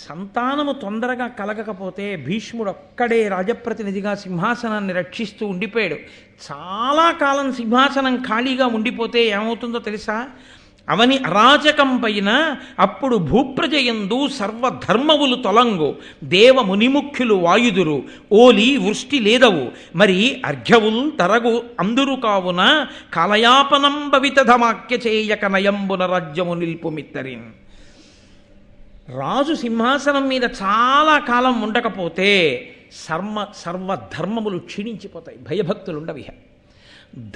సంతానము తొందరగా కలగకపోతే భీష్ముడు ఒక్కడే రాజప్రతినిధిగా సింహాసనాన్ని రక్షిస్తూ ఉండిపోయాడు. చాలా కాలం సింహాసనం ఖాళీగా ఉండిపోతే ఏమవుతుందో తెలుసా? అవని అరాచకం పైన అప్పుడు భూప్రజయందు సర్వధర్మవులు తొలంగు, దేవ మునిముఖ్యులు వాయుదురు, ఓలి వృష్టి లేదవు, మరి అర్ఘ్యవుల్ తరగు అందురు కావున కాలయాపనం భవితధమాక్య చేయక నయంబున రాజ్యము నిల్పుమిత్తరిన్. రాజు సింహాసనం మీద చాలా కాలం ఉండకపోతే సర్వధర్మములు క్షీణించిపోతాయి, భయభక్తులు ఉండవిహ.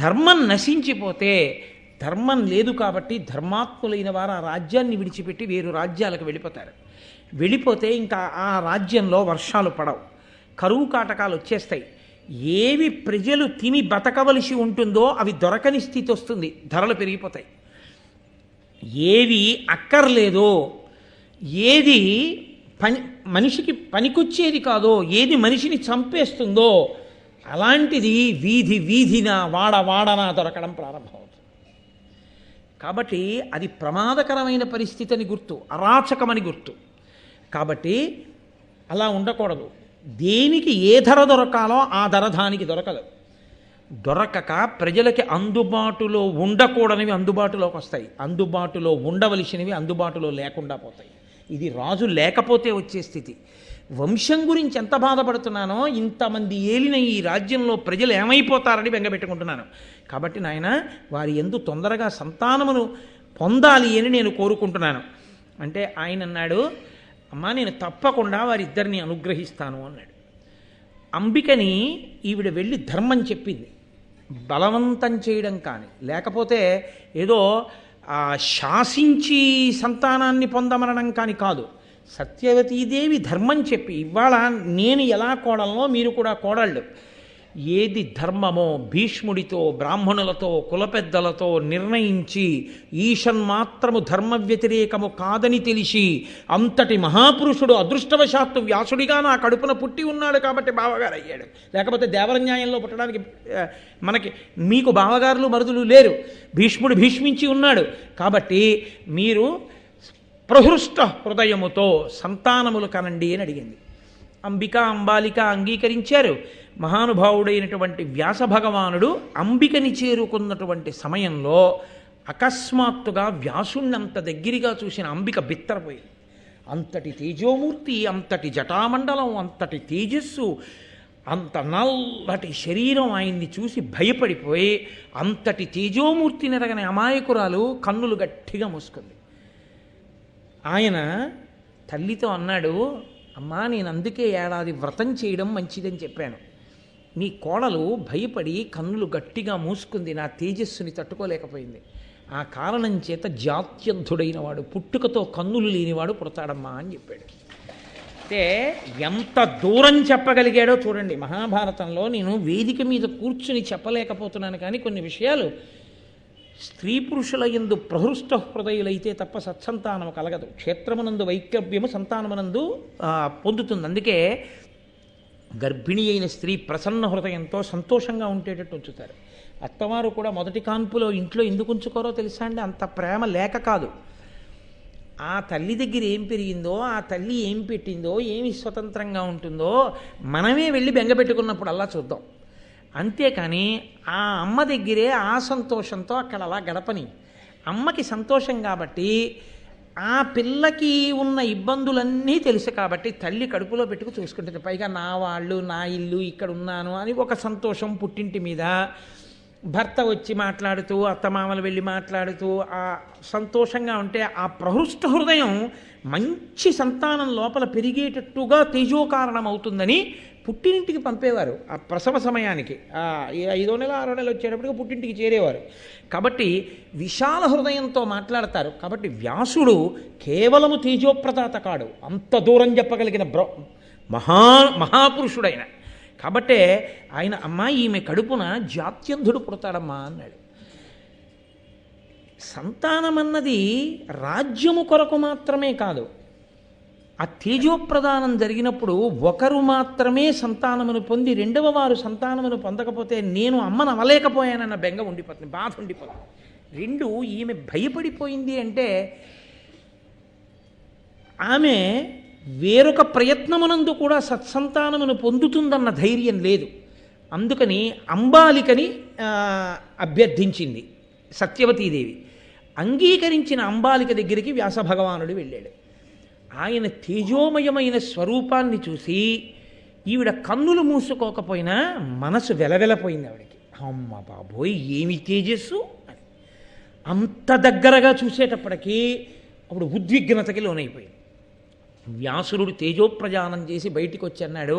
ధర్మం నశించిపోతే, ధర్మం లేదు కాబట్టి ధర్మాత్ములైన వారు ఆ రాజ్యాన్ని విడిచిపెట్టి వేరు రాజ్యాలకు వెళ్ళిపోతారు. వెళ్ళిపోతే ఇంకా ఆ రాజ్యంలో వర్షాలు పడవు, కరువు కాటకాలు వచ్చేస్తాయి. ఏవి ప్రజలు తిని బతకవలసి ఉంటుందో అవి దొరకని స్థితి వస్తుంది, ధరలు పెరిగిపోతాయి. ఏవి అక్కర్లేదో, ఏది మనిషికి పనికొచ్చేది కాదో, ఏది మనిషిని చంపేస్తుందో అలాంటిది వీధి వీధిన వాడవాడన దొరకడం ప్రారంభమవుతుంది. కాబట్టి అది ప్రమాదకరమైన పరిస్థితి అని గుర్తు, అరాచకమని గుర్తు. కాబట్టి అలా ఉండకూడదు. దేనికి ఏ ధర దొరకాలో ఆ ధర దానికి దొరకదు. దొరకక ప్రజలకి అందుబాటులో ఉండకూడనివి అందుబాటులోకి వస్తాయి, అందుబాటులో ఉండవలసినవి అందుబాటులో లేకుండా పోతాయి. ఇది రాజు లేకపోతే వచ్చే స్థితి. వంశం గురించి ఎంత బాధపడుతున్నానో, ఇంతమంది ఏలిన ఈ రాజ్యంలో ప్రజలు ఏమైపోతారని బెంగపెట్టుకుంటున్నాను. కాబట్టి నాయన వారి యందు తొందరగా సంతానమును పొందాలి అని నేను కోరుకుంటున్నాను. అంటే ఆయన అన్నాడు, అమ్మా నేను తప్పకుండా వారిద్దరిని అనుగ్రహిస్తాను అన్నాడు. అంబికని ఈవిడ వెళ్ళి ధర్మం చెప్పింది, బలవంతం చేయడం కానీ, లేకపోతే ఏదో శాసించి సంతానాన్ని పొందమనడం కానీ కాదు. సత్యవతీదేవి ధర్మం చెప్పి, ఇవాళ నేను ఎలా కోడలనో మీరు కూడా కోడళ్ళు, ఏది ధర్మమో భీష్ముడితో బ్రాహ్మణులతో కులపెద్దలతో నిర్ణయించి ఈషన్మాత్రము ధర్మ వ్యతిరేకము కాదని తెలిసి అంతటి మహాపురుషుడు అదృష్టవశాత్తు వ్యాసుడిగా నా కడుపున పుట్టి ఉన్నాడు కాబట్టి బావగారు అయ్యాడు. లేకపోతే దేవరన్యాయంలో పుట్టడానికి మీకు బావగారులు మరుదులు లేరు. భీష్ముడు భీష్మించి ఉన్నాడు కాబట్టి మీరు ప్రహృష్ట హృదయముతో సంతానములు కనండి అని అడిగింది. అంబిక అంబాలిక అంగీకరించారు. మహానుభావుడైనటువంటి వ్యాస భగవానుడు అంబికని చేరుకున్నటువంటి సమయంలో అకస్మాత్తుగా వ్యాసుణ్ణంత దగ్గరగా చూసిన అంబిక బిత్తరపోయింది. అంతటి తేజోమూర్తి, అంతటి జటామండలం, అంతటి తేజస్సు, అంత నల్లటి శరీరం ఆయన్ని చూసి భయపడిపోయి అంతటి తేజోమూర్తిని ఎరగని అమాయకురాలు కన్నులు గట్టిగా మూసుకుంది. ఆయన తల్లితో అన్నాడు, అమ్మా నేను అందుకే ఏడాది వ్రతం చేయడం మంచిదని చెప్పాను. నీ కోడలు భయపడి కన్నులు గట్టిగా మూసుకుంది, నా తేజస్సుని తట్టుకోలేకపోయింది. ఆ కారణం చేత జాత్యంధుడైన వాడు, పుట్టుకతో కన్నులు లేనివాడు పుడతాడమ్మా అని చెప్పాడు. అంటే ఎంత దూరం చెప్పగలిగాడో చూడండి. మహాభారతంలో నేను వేదిక మీద కూర్చుని చెప్పలేకపోతున్నాను కానీ కొన్ని విషయాలు స్త్రీ పురుషుల యందు ప్రహృష్ట హృదయులైతే తప్ప సత్సంతానము కలగదు. క్షేత్రమునందు వైకల్యము సంతానమునందు పొందుతుంది. అందుకే గర్భిణి అయిన స్త్రీ ప్రసన్న హృదయంతో సంతోషంగా ఉండేటట్టు ఉంచుతారు. అత్తవారు కూడా మొదటి కాన్పులో ఇంట్లో ఎందుకు ఉంచుకోరో తెలుసా అండి? అంత ప్రేమ లేక కాదు. ఆ తల్లి దగ్గర ఏం పెరిగిందో, ఆ తల్లి ఏం పెట్టిందో, ఏమి స్వతంత్రంగా ఉంటుందో మనమే వెళ్ళి బెంగపెట్టుకున్నప్పుడు అలా చూద్దాం. అంతేకాని ఆ అమ్మ దగ్గరే ఆ సంతోషంతో అక్కడ అలా గడపని. అమ్మకి సంతోషం కాబట్టి ఆ పిల్లకి ఉన్న ఇబ్బందులన్నీ తెలుసు కాబట్టి తల్లి కడుపులో పెట్టుకు చూసుకుంటుంది. పైగా నా వాళ్ళు, నా ఇల్లు, ఇక్కడ ఉన్నాను అని ఒక సంతోషం పుట్టింటి మీద. భర్త వచ్చి మాట్లాడుతూ, అత్తమామలు వెళ్ళి మాట్లాడుతూ ఆ సంతోషంగా ఉంటే ఆ ప్రహృష్ట హృదయం మంచి సంతానం లోపల పెరిగేటట్టుగా తేజోకారణం అవుతుందని పుట్టినింటికి పంపేవారు. ఆ ప్రసవ సమయానికి 5వ నెల 6వ నెల వచ్చేటప్పటికి పుట్టింటికి చేరేవారు. కాబట్టి విశాల హృదయంతో మాట్లాడతారు. కాబట్టి వ్యాసుడు కేవలము తేజోప్రదాత కాడు, అంత దూరం చెప్పగలిగిన మహాపురుషుడైన. కాబట్టే ఆయన అమ్మా ఈమె కడుపున జాత్యంధుడు పుడతాడమ్మా అన్నాడు. సంతానమన్నది రాజ్యము కొరకు మాత్రమే కాదు. ఆ తేజోప్రదానం జరిగినప్పుడు ఒకరు మాత్రమే సంతానమును పొంది రెండవ వారు సంతానమును పొందకపోతే నేను అమ్మను అవలేకపోయానన్న బెంగ ఉండిపోతుంది, బాధ ఉండిపోతుంది. రెండు, ఈమె భయపడిపోయింది అంటే ఆమె వేరొక ప్రయత్నమునందు కూడా సత్సంతానమును పొందుతుందన్న ధైర్యం లేదు. అందుకని అంబాలికని అభ్యర్థించింది సత్యవతీదేవి. అంగీకరించిన అంబాలిక దగ్గరికి వ్యాస భగవానుడు వెళ్ళాడు. ఆయన తేజోమయమైన స్వరూపాన్ని చూసి ఈవిడ కన్నులు మూసుకోకపోయినా మనసు వెలవెలపోయింది ఆవిడకి. అమ్మ బాబోయ్ ఏమి తేజస్సు అని. అంత దగ్గరగా చూసేటప్పటికీ అప్పుడు ఉద్విగ్నతకి లోనైపోయింది. వ్యాసురుడు తేజోప్రజానం చేసి బయటికి వచ్చి అన్నాడు,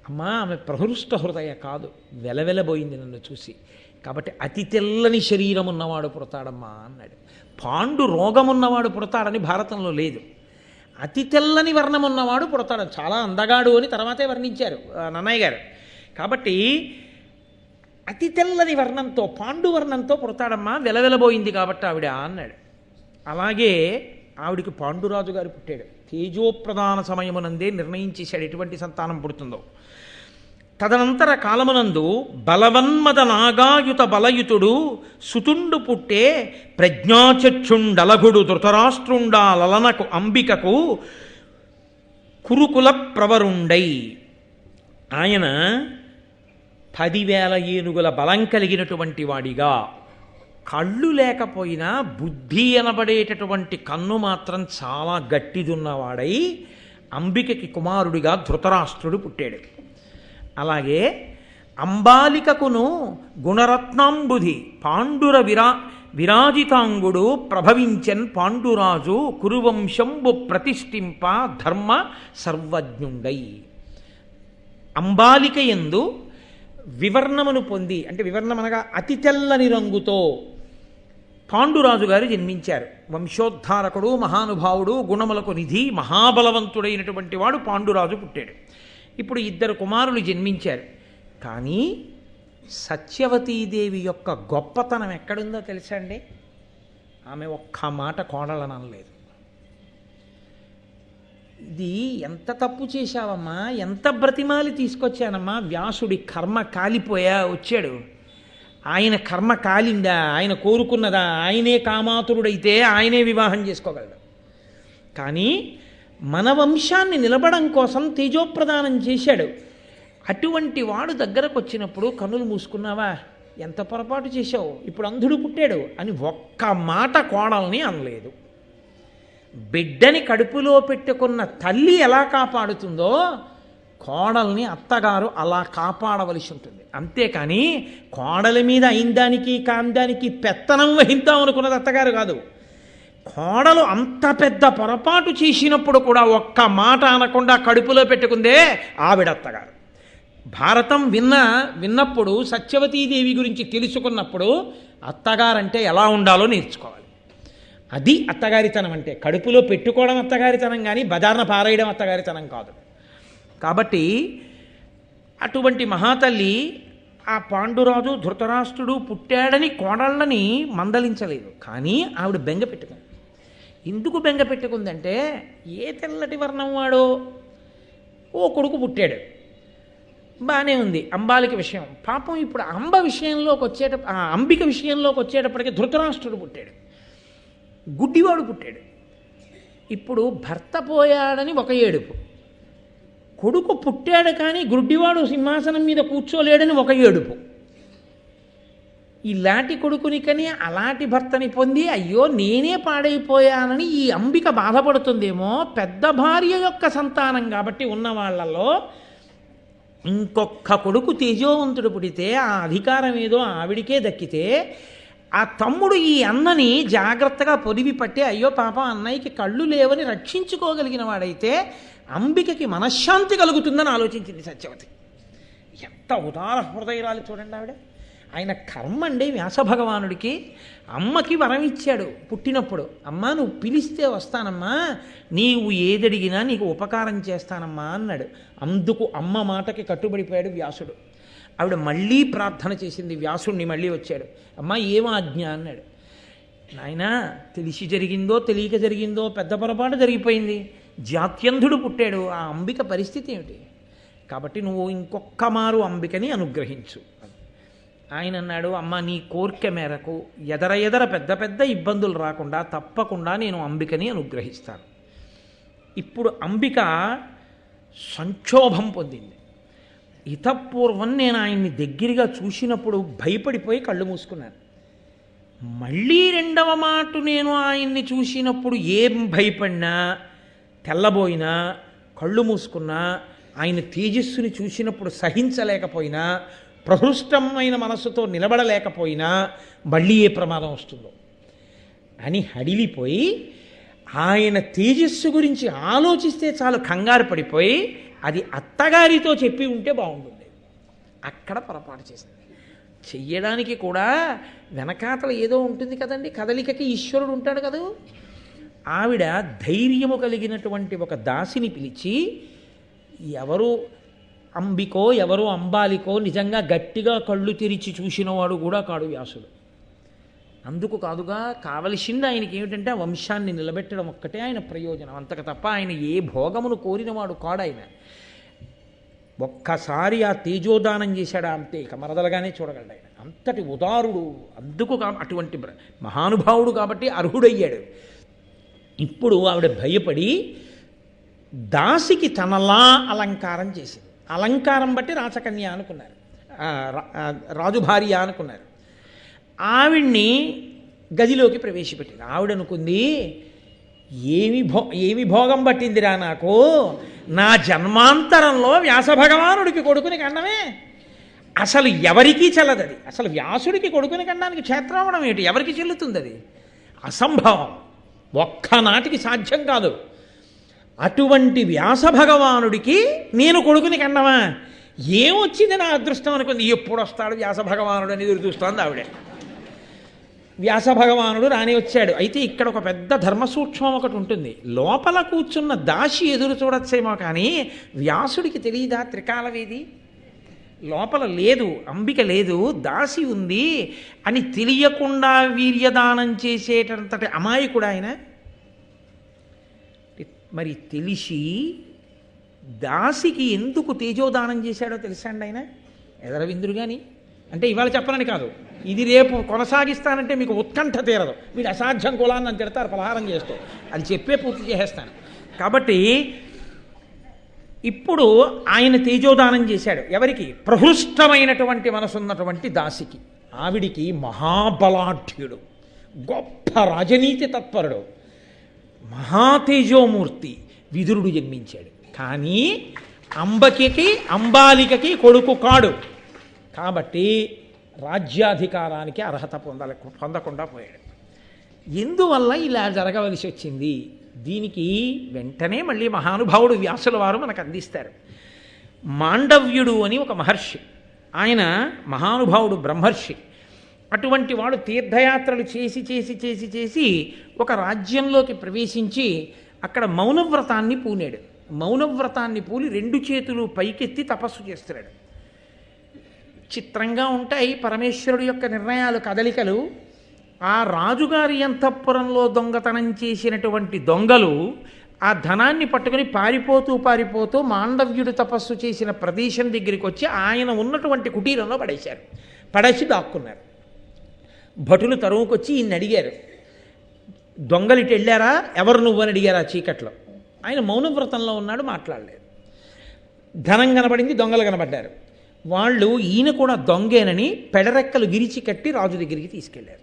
అమ్మా ఆమె ప్రహృష్ట హృదయ కాదు, వెలవెలబోయింది నన్ను చూసి. కాబట్టి అతి తెల్లని శరీరం ఉన్నవాడు పుడతాడమ్మా అన్నాడు. పాండు రోగమున్నవాడు పుడతాడని భారతంలో లేదు. అతి తెల్లని వర్ణం ఉన్నవాడు పుడతాడు, చాలా అందగాడు అని తర్వాతే వర్ణించారు నన్నయ్య గారు. కాబట్టి అతి తెల్లని వర్ణంతో, పాండువర్ణంతో పుడతాడమ్మా, వెలవెలబోయింది కాబట్టి ఆవిడ అన్నాడు. అలాగే ఆవిడికి పాండురాజు గారు పుట్టాడు. తేజోప్రధాన సమయమునందే నిర్ణయించేశాడు ఎటువంటి సంతానం పుడుతుందో. తదనంతర కాలమునందు బలవన్మద నాగాయుత బలయుతుడు సుతుండు పుట్టే ప్రజ్ఞాచక్షుండలగుడు ధృతరాష్ట్రుండా లలనకు అంబికకు కురుకుల ప్రవరుండై. ఆయన 10,000 ఏనుగుల బలం కలిగినటువంటి వాడిగా, కళ్ళు లేకపోయినా బుద్ధి అనబడేటటువంటి కన్ను మాత్రం చాలా గట్టిదున్నవాడై అంబికకి కుమారుడిగా ధృతరాష్ట్రుడు పుట్టాడు. అలాగే అంబాలికకును గుణరత్నాంబుధి పాండుర విరాజితాంగుడు ప్రభవించన్ పాండురాజు కురువంశంబు ప్రతిష్ఠింప ధర్మ సర్వజ్ఞుండై. అంబాలిక యందు వివర్ణమును పొంది, అంటే వివర్ణం అనగా అతి తెల్లని రంగుతో పాండురాజు గారు జన్మించారు. వంశోద్ధారకుడు, మహానుభావుడు, గుణములకు నిధి, మహాబలవంతుడైనటువంటి వాడు పాండురాజు పుట్టాడు. ఇప్పుడు 2 కుమారులు జన్మించారు. కానీ సత్యవతీదేవి యొక్క గొప్పతనం ఎక్కడుందో తెలుసా అండి? ఆమె ఒక్క మాట కోడలను అనలేదు. ఇది ఎంత తప్పు చేశావమ్మా, ఎంత బ్రతిమాలి తీసుకొచ్చానమ్మా, వ్యాసుడి కర్మ కాలిపోయా వచ్చాడు. ఆయన కర్మ కాలిందా, ఆయన కోరుకున్నదా, ఆయనే కామాతురుడైతే ఆయనే వివాహం చేసుకోగలడు. కానీ మన వంశాన్ని నిలబడం కోసం తేజోప్రదానం చేశాడు. అటువంటి వాడు దగ్గరకు వచ్చినప్పుడు కన్నులు మూసుకున్నావా, ఎంత పొరపాటు చేశావు, ఇప్పుడు అంధుడు పుట్టాడు అని ఒక్క మాట కోడల్ని అనలేదు. బిడ్డని కడుపులో పెట్టుకున్న తల్లి ఎలా కాపాడుతుందో కోడల్ని అత్తగారు అలా కాపాడవలసి ఉంటుంది. అంతేకాని కోడలి మీద అయిందానికి కాందానికి పెత్తనం వహిద్దాం అనుకున్నది అత్తగారు కాదు. కోడలు అంత పెద్ద పొరపాటు చేసినప్పుడు కూడా ఒక్క మాట అనకుండా కడుపులో పెట్టుకుందే ఆవిడ అత్తగారు. భారతం విన్నప్పుడు సత్యవతీదేవి గురించి తెలుసుకున్నప్పుడు అత్తగారంటే ఎలా ఉండాలో నేర్చుకోవాలి. అది అత్తగారితనం అంటే. కడుపులో పెట్టుకోవడం అత్తగారితనం కానీ బజార్న పారేయడం అత్తగారితనం కాదు. కాబట్టి అటువంటి మహాతల్లి ఆ పాండురాజు ధృతరాష్ట్రుడు పుట్టాడని కోడళ్ళని మందలించలేదు. కానీ ఆవిడ బెంగ పెట్టుకుంది. ఎందుకు బెంగ పెట్టుకుందంటే, ఏ తెల్లటి వర్ణం వాడో ఓ కొడుకు పుట్టాడు, బాగానే ఉంది అంబాలిక విషయం. పాపం ఇప్పుడు అంబిక విషయంలోకి వచ్చేటప్పటికి ధృతరాష్ట్రుడు పుట్టాడు, గుడ్డివాడు పుట్టాడు. ఇప్పుడు భర్త పోయాడని ఒక ఏడుపు, కొడుకు పుట్టాడు కానీ గుడ్డివాడు సింహాసనం మీద కూర్చోలేడని ఒక ఏడుపు. ఇలాంటి కొడుకుని కని అలాంటి భర్తని పొంది అయ్యో నేనే పాడైపోయానని ఈ అంబిక బాధపడుతుందేమో. పెద్ద భార్య యొక్క సంతానం కాబట్టి ఉన్న వాళ్ళలో ఇంకొక కొడుకు తేజోవంతుడు పుడితే ఆ అధికారం ఏదో ఆవిడికే దక్కితే, ఆ తమ్ముడు ఈ అన్నని జాగ్రత్తగా పొదివి పట్టి అయ్యో పాపం అన్నయ్యకి కళ్ళు లేవని రక్షించుకోగలిగిన వాడైతే అంబికకి మనశ్శాంతి కలుగుతుందని ఆలోచించింది సత్యవతి. ఎంత ఉదార హృదయరాలు చూడండి ఆవిడ. ఆయన కర్మ అండి వ్యాసభగవానుడికి. అమ్మకి వరం ఇచ్చాడు పుట్టినప్పుడు, అమ్మా నువ్వు పిలిస్తే వస్తానమ్మా, నీవు ఏదడిగినా నీకు ఉపకారం చేస్తానమ్మా అన్నాడు. అందుకు అమ్మ మాటకి కట్టుబడిపోయాడు వ్యాసుడు. ఆవిడ మళ్ళీ ప్రార్థన చేసింది, వ్యాసుడిని మళ్ళీ వచ్చాడు, అమ్మా ఏం ఆజ్ఞ అన్నాడు. నాయనా తెలిసి జరిగిందో తెలియక జరిగిందో పెద్ద పొరపాటు జరిగిపోయింది, జాత్యంధుడు పుట్టాడు, ఆ అంబిక పరిస్థితి ఏమిటి, కాబట్టి నువ్వు ఇంకొక్క మారు అంబికని అనుగ్రహించు. ఆయన అన్నాడు, అమ్మ నీ కోరిక మేరకు ఎదర పెద్ద పెద్ద ఇబ్బందులు రాకుండా తప్పకుండా నేను అంబికని అనుగ్రహిస్తాను. ఇప్పుడు అంబిక సంక్షోభం పొందింది. ఇతపూర్వం నేను ఆయన్ని దగ్గరగా చూసినప్పుడు భయపడిపోయి కళ్ళు మూసుకున్నాను. మళ్ళీ రెండవ మాట నేను ఆయన్ని చూసినప్పుడు ఏం భయపడినా, తెల్లబోయినా, కళ్ళు మూసుకున్నా, ఆయన తేజస్సుని చూసినప్పుడు సహించలేకపోయినా, ప్రహృష్టమైన మనస్సుతో నిలబడలేకపోయినా మళ్ళీ ఏ ప్రమాదం వస్తుందో అని హడిలిపోయి ఆయన తేజస్సు గురించి ఆలోచిస్తే చాలు కంగారు పడిపోయి అది అత్తగారితో చెప్పి ఉంటే బాగుంటుంది. అక్కడ పొరపాటు చేసింది. చెయ్యడానికి కూడా వెనకాతల ఏదో ఉంటుంది కదండి, కదలికకి ఈశ్వరుడు ఉంటాడు కదా. ఆవిడ ధైర్యము కలిగినటువంటి ఒక దాసిని పిలిచి, ఎవరు అంబికో ఎవరు అంబాలికో నిజంగా గట్టిగా కళ్ళు తెరిచి చూసినవాడు కూడా కాడు వ్యాసుడు. అందుకు కాదుగా కావలసింది ఆయనకి ఏమిటంటే ఆ వంశాన్ని నిలబెట్టడం ఒక్కటే ఆయన ప్రయోజనం, అంతకు తప్ప ఆయన ఏ భోగమును కోరినవాడు కాడు. ఆయన ఒక్కసారి ఆ తేజోదానం చేశాడా అంతే, ఇక మరదలుగానే చూడగలడు ఆయన. అంతటి ఉదారుడు, అందుకు అటువంటి మహానుభావుడు కాబట్టి అర్హుడయ్యాడు. ఇప్పుడు ఆవిడ భయపడి దాసికి తనలా అలంకారం చేసింది. అలంకారం బట్టి రాచకన్య అనుకున్నారు, రాజుభార్య అనుకున్నారు. ఆవిడ్ని గదిలోకి ప్రవేశపెట్టింది. ఆవిడ అనుకుంది, ఏమి భోగం పట్టిందిరా నాకు, నా జన్మాంతరంలో వ్యాస భగవానుడికి కొడుకుని కన్నమే. అసలు ఎవరికీ చెల్లదు అది. అసలు వ్యాసుడికి కొడుకుని కనడానికి క్షేత్రావడం ఏంటి, ఎవరికి చెల్లుతుంది అది? అసంభవం, ఒక్కనాటికి సాధ్యం కాదు. అటువంటి వ్యాస భగవానుడికి నేను కొడుకుని కన్నమా, ఏమొచ్చింది నా అదృష్టం అనుకుంది. ఎప్పుడు వస్తాడు వ్యాస భగవానుడు అని ఎదురు చూస్తోంది ఆవిడ. వ్యాస భగవానుడు రాని వచ్చాడు. అయితే ఇక్కడ ఒక పెద్ద ధర్మసూక్ష్మం ఒకటి ఉంటుంది. లోపల కూర్చున్న దాసి ఎదురు చూడొచ్చేమో కానీ వ్యాసుడికి తెలియదా త్రికాలవేది లోపల లేదు, అంబిక లేదు, దాసి ఉంది అని తెలియకుండా వీర్యదానం చేసేటంతటి అమాయకుడు ఆయన. మరి తెలిసి దాసికి ఎందుకు తేజోదానం చేశాడో తెలుసా అండి ఆయన? ఎదరవిందురు కానీ అంటే ఇవాళ చెప్పనని కాదు, ఇది రేపు కొనసాగిస్తానంటే మీకు ఉత్కంఠ తీరదు. వీడు అసాధ్యం కులాన్ని అని తిడతారు పలహారం చేస్తూ, అది చెప్పే పూర్తి చేసేస్తాను. కాబట్టి ఇప్పుడు ఆయన తేజోదానం చేశాడు. ఎవరికి? ప్రహృష్టమైనటువంటి మనసున్నటువంటి దాసికి. ఆవిడికి మహాబలాఢ్యుడు, గొప్ప రాజనీతి తత్పరుడు, మహాతేజోమూర్తి విదురుడు జన్మించాడు. కానీ అంబాలికకి కొడుకు కాడు. కాబట్టి రాజ్యాధికారానికి అర్హత పొందకుండా పోయాడు. ఎందువల్ల ఇలా జరగవలసి వచ్చింది? దీనికి వెంటనే మళ్ళీ మహానుభావుడు వ్యాసుల వారు మనకు అందిస్తారు. మాండవ్యుడు అని ఒక మహర్షి, ఆయన మహానుభావుడు బ్రహ్మర్షి. అటువంటి వాడు తీర్థయాత్రలు చేసి చేసి చేసి చేసి ఒక రాజ్యంలోకి ప్రవేశించి అక్కడ మౌనవ్రతాన్ని పూనాడు. మౌనవ్రతాన్ని పూలి 2 చేతులు పైకెత్తి తపస్సు చేస్తున్నాడు. చిత్రంగా ఉంటాయి పరమేశ్వరుడు యొక్క నిర్ణయాలు, కదలికలు. ఆ రాజుగారి అంతఃపురంలో దొంగతనం చేసినటువంటి దొంగలు ఆ ధనాన్ని పట్టుకుని పారిపోతూ మాండవ్యుడు తపస్సు చేసిన ప్రదేశం దగ్గరికి వచ్చి ఆయన ఉన్నటువంటి కుటీరంలో పడేసి దాక్కున్నారు. భటులు తరువుకొచ్చి ఈయన్ని అడిగారు, దొంగలిటి వెళ్ళారా, ఎవరు నువ్వు అని అడిగారు. ఆ చీకట్లో ఆయన మౌనవ్రతంలో ఉన్నాడు, మాట్లాడలేదు. ధనం కనబడింది, దొంగలు కనబడ్డారు. వాళ్ళు ఈయన కూడా దొంగేనని పెడరెక్కలు విరిచి కట్టి రాజు దగ్గరికి తీసుకెళ్లారు.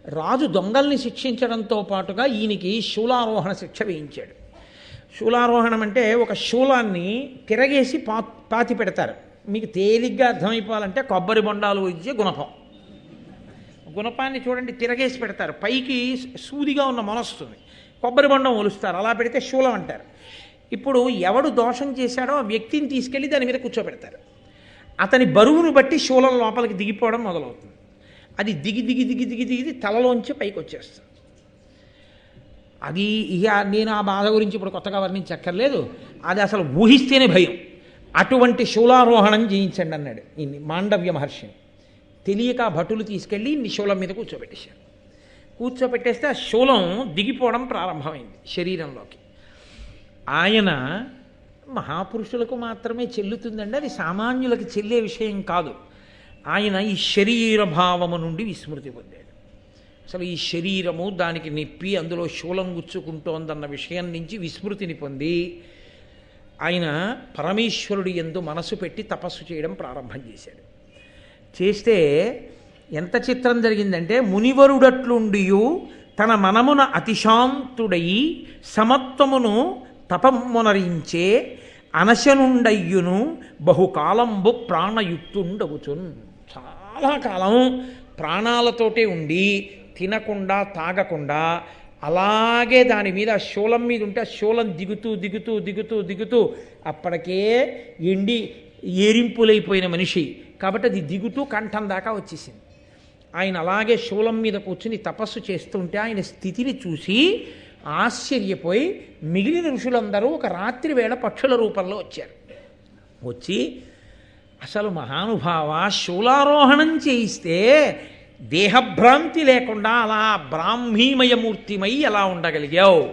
రాజు దొంగల్ని శిక్షించడంతో పాటుగా ఈయనకి శూలారోహణ శిక్ష వేయించాడు. శూలారోహణం అంటే ఒక శూలాన్ని తిరగేసి పాతి పెడతారు. మీకు తేలిగ్గా అర్థమైపోవాలంటే కొబ్బరి బొండాలు ఇచ్చే గుణపాన్ని చూడండి, తిరగేసి పెడతారు. పైకి సూదిగా ఉన్న మొలస్తుంది, కొబ్బరి బొండం ఒలుస్తారు, అలా పెడితే శూలం అంటారు. ఇప్పుడు ఎవడు దోషం చేశాడో ఆ వ్యక్తిని తీసుకెళ్ళి దాని మీద కూర్చోబెడతారు. అతని బరువును బట్టి శూలం లోపలికి దిగిపోవడం మొదలవుతుంది. అది దిగి తలలోంచి పైకి వచ్చేస్తుంది. అది ఇక నేను ఆ బాధ గురించి ఇప్పుడు కొత్తగా వర్ణించక్కర్లేదు, అది అసలు ఊహిస్తేనే భయం. అటువంటి శూలారోహణం చేయించండి అన్నాడు ఇన్ని మాండవ్య మహర్షిని. తెలియక భటులు తీసుకెళ్ళి ఇన్ని శూలం మీద కూర్చోబెట్టేశారు. కూర్చోబెట్టేస్తే ఆ శూలం దిగిపోవడం ప్రారంభమైంది శరీరంలోకి. ఆయన మహాపురుషులకు మాత్రమే చెల్లుతుందండి, అది సామాన్యులకి చెల్లే విషయం కాదు. ఆయన ఈ శరీర భావము నుండి విస్మృతి పొందాడు. అసలు ఈ శరీరము, దానికి నొప్పి, అందులో శూలం గుచ్చుకుంటోందన్న విషయం నుంచి విస్మృతిని పొంది ఆయన పరమేశ్వరుడి యందు మనసు పెట్టి తపస్సు చేయడం ప్రారంభం చేశాడు. చేస్తే ఎంత చిత్రం జరిగిందంటే, మునివరుడట్లుండియు తన మనమున అతిశాంతుడై సమత్వమును తపమునరించే అనశనుండయ్యును బహుకాలంబు ప్రాణయుక్తుండవుచున్. చాలా కాలం ప్రాణాలతోటే ఉండి తినకుండా తాగకుండా అలాగే దాని మీద శూలం మీద ఉంటే ఆ శూలం దిగుతూ అప్పటికే ఎండి ఏరింపులైపోయిన మనిషి కాబట్టి అది దిగుతూ కంఠం దాకా వచ్చేసింది. ఆయన అలాగే శూలం మీద కూర్చుని తపస్సు చేస్తుంటే ఆయన స్థితిని చూసి ఆశ్చర్యపోయి మిగిలిన ఋషులందరూ ఒక రాత్రి వేళ పక్షుల రూపంలో వచ్చారు. వచ్చి అసలు మహానుభావ, శూలారోహణం చేయిస్తే దేహభ్రాంతి లేకుండా అలా బ్రాహ్మీమయమూర్తిమై ఎలా ఉండగలిగావు?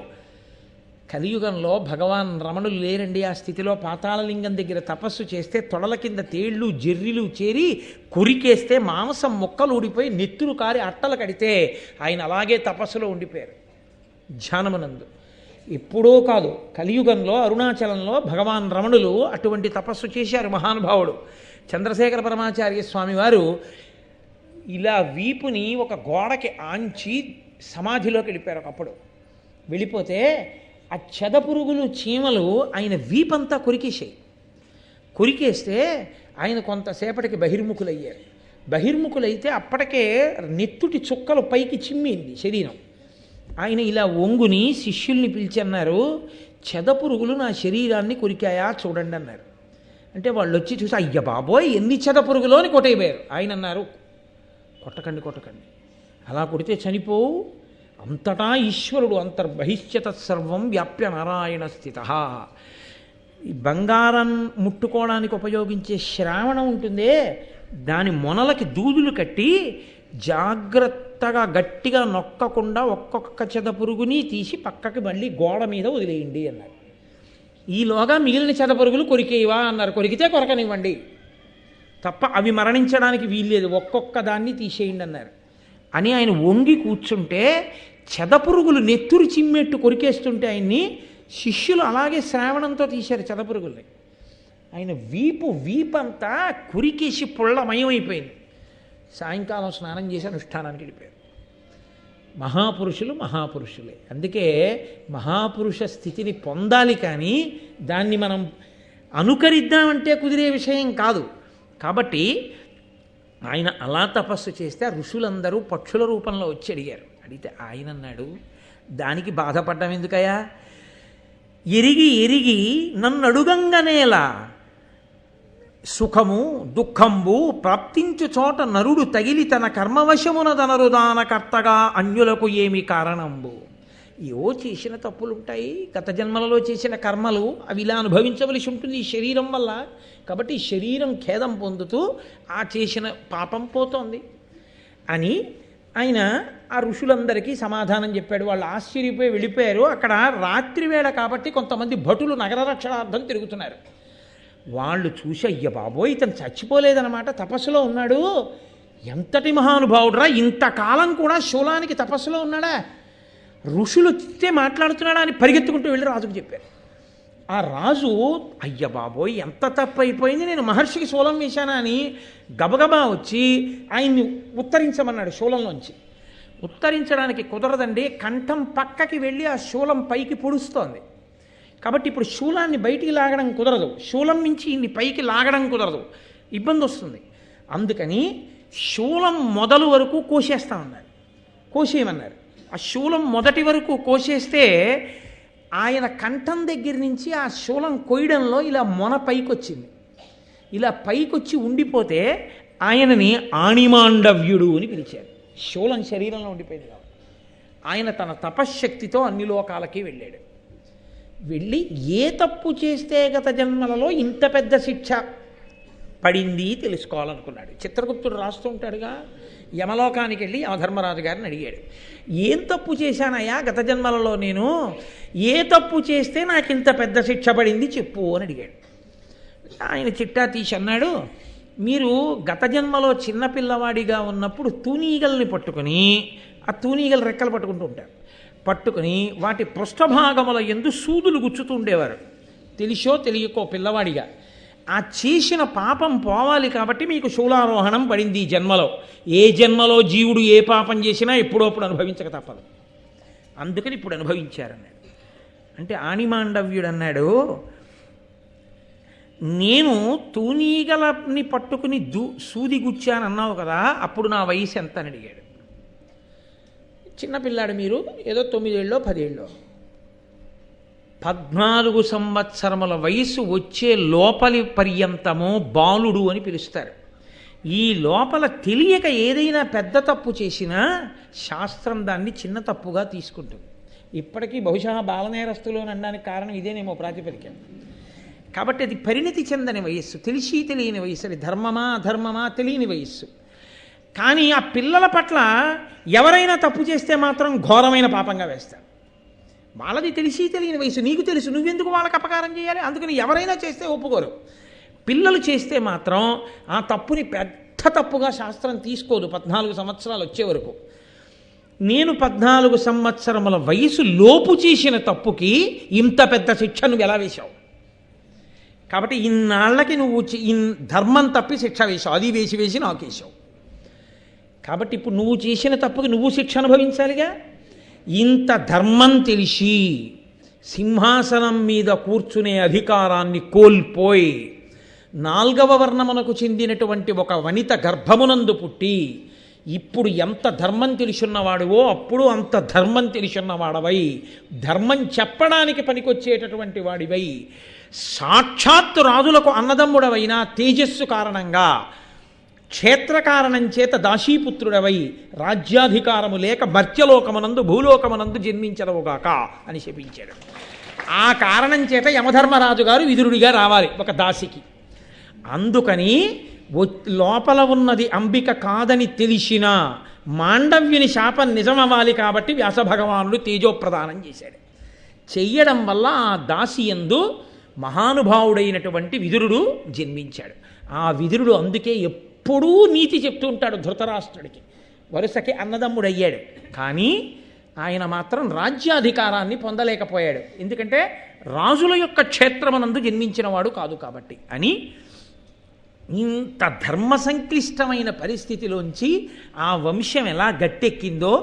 కలియుగంలో భగవాన్ రమణులు లేరండి ఆ స్థితిలో. పాతాళలింగం దగ్గర తపస్సు చేస్తే తొడల కింద తేళ్లు జర్రిలు చేరి కొరికేస్తే మాంసం ముక్కలు ఊడిపోయి నెత్తురు కారి అట్టలు కడితే ఆయన అలాగే తపస్సులో ఉండిపోయారు ధ్యానమునందు. ఎప్పుడో కాదు, కలియుగంలో అరుణాచలంలో భగవాన్ రమణులు అటువంటి తపస్సు చేశారు మహానుభావుడు. చంద్రశేఖర పరమాచార్య స్వామి వారు ఇలా వీపుని ఒక గోడకి ఆంచి సమాధిలోకి వెళ్ళిపోయారు ఒకప్పుడు. వెళ్ళిపోతే ఆ చెదపురుగులు చీమలు ఆయన వీపంతా కొరికేసాయి. కొరికేస్తే ఆయన కొంతసేపటికి బహిర్ముఖులయ్యారు. బహిర్ముఖులైతే అప్పటికే నెత్తుటి చుక్కలు పైకి చిమ్మింది శరీరం. ఆయన ఇలా ఒంగుని శిష్యుల్ని పిలిచి అన్నారు, చెదపురుగులు నా శరీరాన్ని కొరికాయా చూడండి అన్నారు. అంటే వాళ్ళు వచ్చి చూసి అయ్య బాబోయ్ ఎన్ని చెదపురుగులో అని కొట్టయిపోయారు. ఆయన అన్నారు, కొట్టకండి కొట్టకండి, అలా కొడితే చనిపోవు, అంతటా ఈశ్వరుడు అంతర్బహిష్యత సర్వం వ్యాప్య నారాయణ స్థిత. ఈ బంగారం ముట్టుకోవడానికి ఉపయోగించే శ్రావణం ఉంటుందే, దాని మొనలకి దూదులు కట్టి జాగ్రత్తగా గట్టిగా నొక్కకుండా ఒక్కొక్క చెదపురుగుని తీసి పక్కకి మళ్ళీ గోడ మీద వదిలేయండి అన్నారు. ఈలోగా మిగిలిన చెదపురుగులు కొరికేవా అన్నారు. కొరికితే కొరకనివ్వండి, తప్ప అవి మరణించడానికి వీల్లేదు, ఒక్కొక్క దాన్ని తీసేయండి అన్నారు. అని ఆయన వంగి కూర్చుంటే చెదపురుగులు నెత్తురు చిమ్మెట్టు కొరికేస్తుంటే ఆయన్ని శిష్యులు అలాగే శ్రావణంతో తీశారు చెదపురుగుల్ని. ఆయన వీపంతా కురికేసి పుల్లమయమైపోయింది. సాయంకాలం స్నానం చేసి అనుష్ఠానానికి వెళ్ళిపోయారు. మహాపురుషులు మహాపురుషులే. అందుకే మహాపురుష స్థితిని పొందాలి, కానీ దాన్ని మనం అనుకరిద్దామంటే కుదిరే విషయం కాదు. కాబట్టి ఆయన అలా తపస్సు చేస్తే ఆ ఋషులందరూ పక్షుల రూపంలో వచ్చి అడిగారు. అడిగితే ఆయన అన్నాడు, దానికి బాధపడ్డం ఎందుకయ్యా, ఎరిగి ఎరిగి నన్ను అడుగంగనేలా సుఖము దుఃఖంబు ప్రాప్తించు చోట నరుడు తగిలి తన కర్మవశమునదనరుదాన కర్తగా అన్యులకు ఏమి కారణంబు. ఏవో చేసిన తప్పులుంటాయి, గత జన్మలలో చేసిన కర్మలు, అవి ఇలా అనుభవించవలసి ఉంటుంది ఈ శరీరం వల్ల. కాబట్టి ఈ శరీరం ఖేదం పొందుతూ ఆ చేసిన పాపం పోతోంది అని ఆయన ఆ ఋషులందరికీ సమాధానం చెప్పాడు. వాళ్ళు ఆశ్చర్యపోయి వెళ్ళిపోయారు. అక్కడ రాత్రి వేళ కాబట్టి కొంతమంది భటులు నగర రక్షణార్థం తిరుగుతున్నారు. వాళ్ళు చూసి అయ్య బాబోయ్ ఇతను చచ్చిపోలేదన్నమాట, తపస్సులో ఉన్నాడు, ఎంతటి మహానుభావుడురా, ఇంతకాలం కూడా శూలానికి తపస్సులో ఉన్నాడా, ఋషులు వస్తే మాట్లాడుతున్నాడా అని పరిగెత్తుకుంటూ వెళ్ళి రాజుకు చెప్పారు. ఆ రాజు అయ్య బాబోయ్ ఎంత తప్పు అయిపోయింది, నేను మహర్షికి శూలం వేశానా అని గబగబా వచ్చి ఆయన్ని ఉత్తరించమన్నాడు. శూలంలోంచి ఉత్తరించడానికి కుదరదండి, కంఠం పక్కకి వెళ్ళి ఆ శూలం పైకి పొడుస్తోంది. కాబట్టి ఇప్పుడు శూలాన్ని బయటికి లాగడం కుదరదు, శూలం నుంచి ఇన్ని పైకి లాగడం కుదరదు, ఇబ్బంది వస్తుంది. అందుకని శూలం మొదలు వరకు కోసేస్తామన్నారు, కోసేయమన్నారు. ఆ శూలం మొదటి వరకు కోసేస్తే ఆయన కంఠం దగ్గర నుంచి ఆ శూలం కొయ్యడంలో ఇలా మొన పైకొచ్చింది. ఇలా పైకొచ్చి ఉండిపోతే ఆయనని ఆణిమాండవ్యుడు అని పిలిచారు. శూలం శరీరంలో ఉండిపోయింది కాబట్టి ఆయన తన తపశ్శక్తితో అన్ని లోకాలకి వెళ్ళాడు. వెళ్ళి ఏ తప్పు చేస్తే గత జన్మలలో ఇంత పెద్ద శిక్ష పడింది తెలుసుకోవాలనుకున్నాడు. చిత్రగుప్తుడు రాస్తూ ఉంటాడుగా, యమలోకానికి వెళ్ళి యమధర్మరాజు గారిని అడిగాడు, ఏం తప్పు చేశానయ్యా గత జన్మలలో, నేను ఏ తప్పు చేస్తే నాకు ఇంత పెద్ద శిక్ష పడింది చెప్పు అని అడిగాడు. ఆయన చిట్టా తీసి అన్నాడు, మీరు గత జన్మలో చిన్నపిల్లవాడిగా ఉన్నప్పుడు తూనీగల్ని పట్టుకుని, ఆ తూనీగలు రెక్కలు పట్టుకుంటూ ఉంటారు, పట్టుకుని వాటి పృష్ఠభాగముల యందు సూదులు గుచ్చుతూ ఉండేవారు, తెలిసో తెలియకో పిల్లవాడిగా. ఆ చేసిన పాపం పోవాలి కాబట్టి మీకు శూలారోహణం పడింది ఈ జన్మలో. ఏ జన్మలో జీవుడు ఏ పాపం చేసినా ఎప్పుడోప్పుడు అనుభవించక తప్పదు, అందుకని ఇప్పుడు అనుభవించారన్నాడు. అంటే ఆణిమాండవ్యుడు అన్నాడు, నేను తూనీగలని పట్టుకుని సూది గుచ్చానన్నావు కదా, అప్పుడు నా వయసు ఎంత అని అడిగాడు. చిన్నపిల్లాడు మీరు, ఏదో 9 ఏళ్ళో 10 ఏళ్ళో, 14 సంవత్సరముల వయసు వచ్చే లోపలి పర్యంతమో బాలుడు అని పిలుస్తారు. ఈ లోపల తెలియక ఏదైనా పెద్ద తప్పు చేసినా శాస్త్రం దాన్ని చిన్న తప్పుగా తీసుకుంటుంది. ఇప్పటికీ బహుశా బాలనేరస్తులు అని అనడానికి కారణం ఇదేనేమో ప్రాతిపదిక. కాబట్టి అది పరిణతి చెందని వయస్సు, తెలిసి తెలియని వయస్సు, అది ధర్మమా అధర్మమా తెలియని వయస్సు. కానీ ఆ పిల్లల పట్ల ఎవరైనా తప్పు చేస్తే మాత్రం ఘోరమైన పాపంగా వేస్తారు. వాళ్ళది తెలిసి తెలియని వయసు, నీకు తెలుసు, నువ్వెందుకు వాళ్ళకి అపకారం చేయాలి, అందుకని ఎవరైనా చేస్తే ఒప్పుకోరు. పిల్లలు చేస్తే మాత్రం ఆ తప్పుని పెద్ద తప్పుగా శాస్త్రం తీసుకోదు 14 సంవత్సరాలు వచ్చే వరకు. నేను 14 సంవత్సరముల వయసు లోపు చేసిన తప్పుకి ఇంత పెద్ద శిక్ష నువ్వు ఎలా వేశావు, కాబట్టి ఇన్నాళ్ళకి నువ్వు ధర్మం తప్పి శిక్ష వేశావు, అది వేసి వేసి నాకు వేశావు. కాబట్టి ఇప్పుడు నువ్వు చేసిన తప్పుకి నువ్వు శిక్ష అనుభవించాలిగా. ఇంత ధర్మం తెలిసి సింహాసనం మీద కూర్చునే అధికారాన్ని కోల్పోయి 4వ వర్ణమునకు చెందినటువంటి ఒక వనిత గర్భమునందు పుట్టి ఇప్పుడు ఎంత ధర్మం తెలిసున్నవాడువో అప్పుడు అంత ధర్మం తెలిసున్నవాడవై ధర్మం చెప్పడానికి పనికొచ్చేటటువంటి వాడివై సాక్షాత్తు రాజులకు అన్నదమ్ముడవైన తేజస్సు కారణంగా క్షేత్రకారణం చేత దాసీపుత్రుడవై రాజ్యాధికారము లేక మర్త్యలోకమునందు భూలోకమునందు జన్మించదవుగాక అని శపించాడు. ఆ కారణం చేత యమధర్మరాజు గారు విదురుడిగా రావాలి ఒక దాసికి. అందుకని లోపల ఉన్నది అంబిక కాదని తెలిసిన మాండవ్యుని శాపం నిజమవ్వాలి కాబట్టి వ్యాసభగవానుడు తేజోప్రదానం చేశాడు. చెయ్యడం వల్ల ఆ దాసి యందు మహానుభావుడైనటువంటి విదురుడు జన్మించాడు. ఆ విదురుడు అందుకే ఎప్పుడూ నీతి చెప్తూ ఉంటాడు ధృతరాష్ట్రుడికి. వరుసకి అన్నదమ్ముడయ్యాడు కానీ ఆయన మాత్రం రాజ్యాధికారాన్ని పొందలేకపోయాడు. ఎందుకంటే రాజుల యొక్క క్షేత్రమనందు జన్మించినవాడు కాదు కాబట్టి అని. ఇంత ధర్మ సంక్లిష్టమైన పరిస్థితిలోంచి ఆ వంశం ఎలా గట్టెక్కిందో,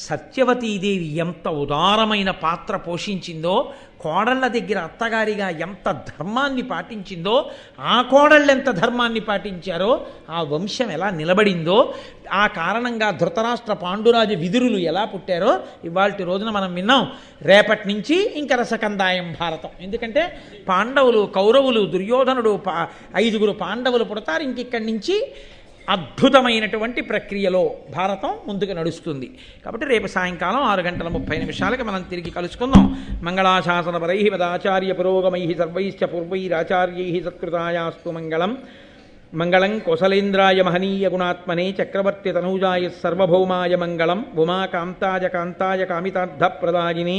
సత్యవతీదేవి ఎంత ఉదారమైన పాత్ర పోషించిందో, కోడళ్ళ దగ్గర అత్తగారిగా ఎంత ధర్మాన్ని పాటించిందో, ఆ కోడళ్ళు ఎంత ధర్మాన్ని పాటించారో ఆ వంశం ఎలా నిలబడిందో, ఆ కారణంగా ధృతరాష్ట్ర పాండురాజు విదురులు ఎలా పుట్టారో ఇవాల్టి రోజున మనం విన్నాం. రేపటి నుంచి ఇంక రసకందాయం భారతం. ఎందుకంటే పాండవులు, కౌరవులు, దుర్యోధనుడు 5గురు పాండవులు పుడతారు. ఇంకిక్కడి నుంచి అద్భుతమైనటువంటి ప్రక్రియలో భారతం ముందుకు నడుస్తుంది. కాబట్టి రేపు సాయంకాలం 6:30 మనం తిరిగి కలుసుకుందాం. మంగళాశాసనపరై మదాచార్య పురోగమై సర్వైశ్చ పూర్వైరాచార్యై సత్కృతాయాస్తు మంగళం. మంగళం కోసలేంద్రాయ మహనీయ గుణాత్మనే చక్రవర్తి తనూజాయ సర్వభౌమాయ మంగళం. ఉమాకాంతాయ కాంతాయ కామితార్థప్రదాయినే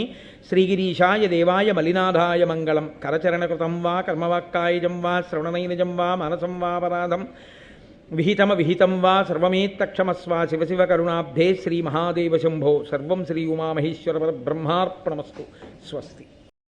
శ్రీగిరీశాయ దేవాయ మలినాథాయ మంగళం. కరచరణకృతం వా కర్మవాక్కాయజం వా శ్రవణనైనజం వా మనసం వాపరాధం విహితం వా సర్వమేత్తక్షమస్వ. శివ శివ కరుణాబ్ధే శ్రీ మహాదేవ శంభో. సర్వం శ్రీ ఉమామహేశ్వర పరబ్రహ్మార్పణమస్తు. స్వస్తి.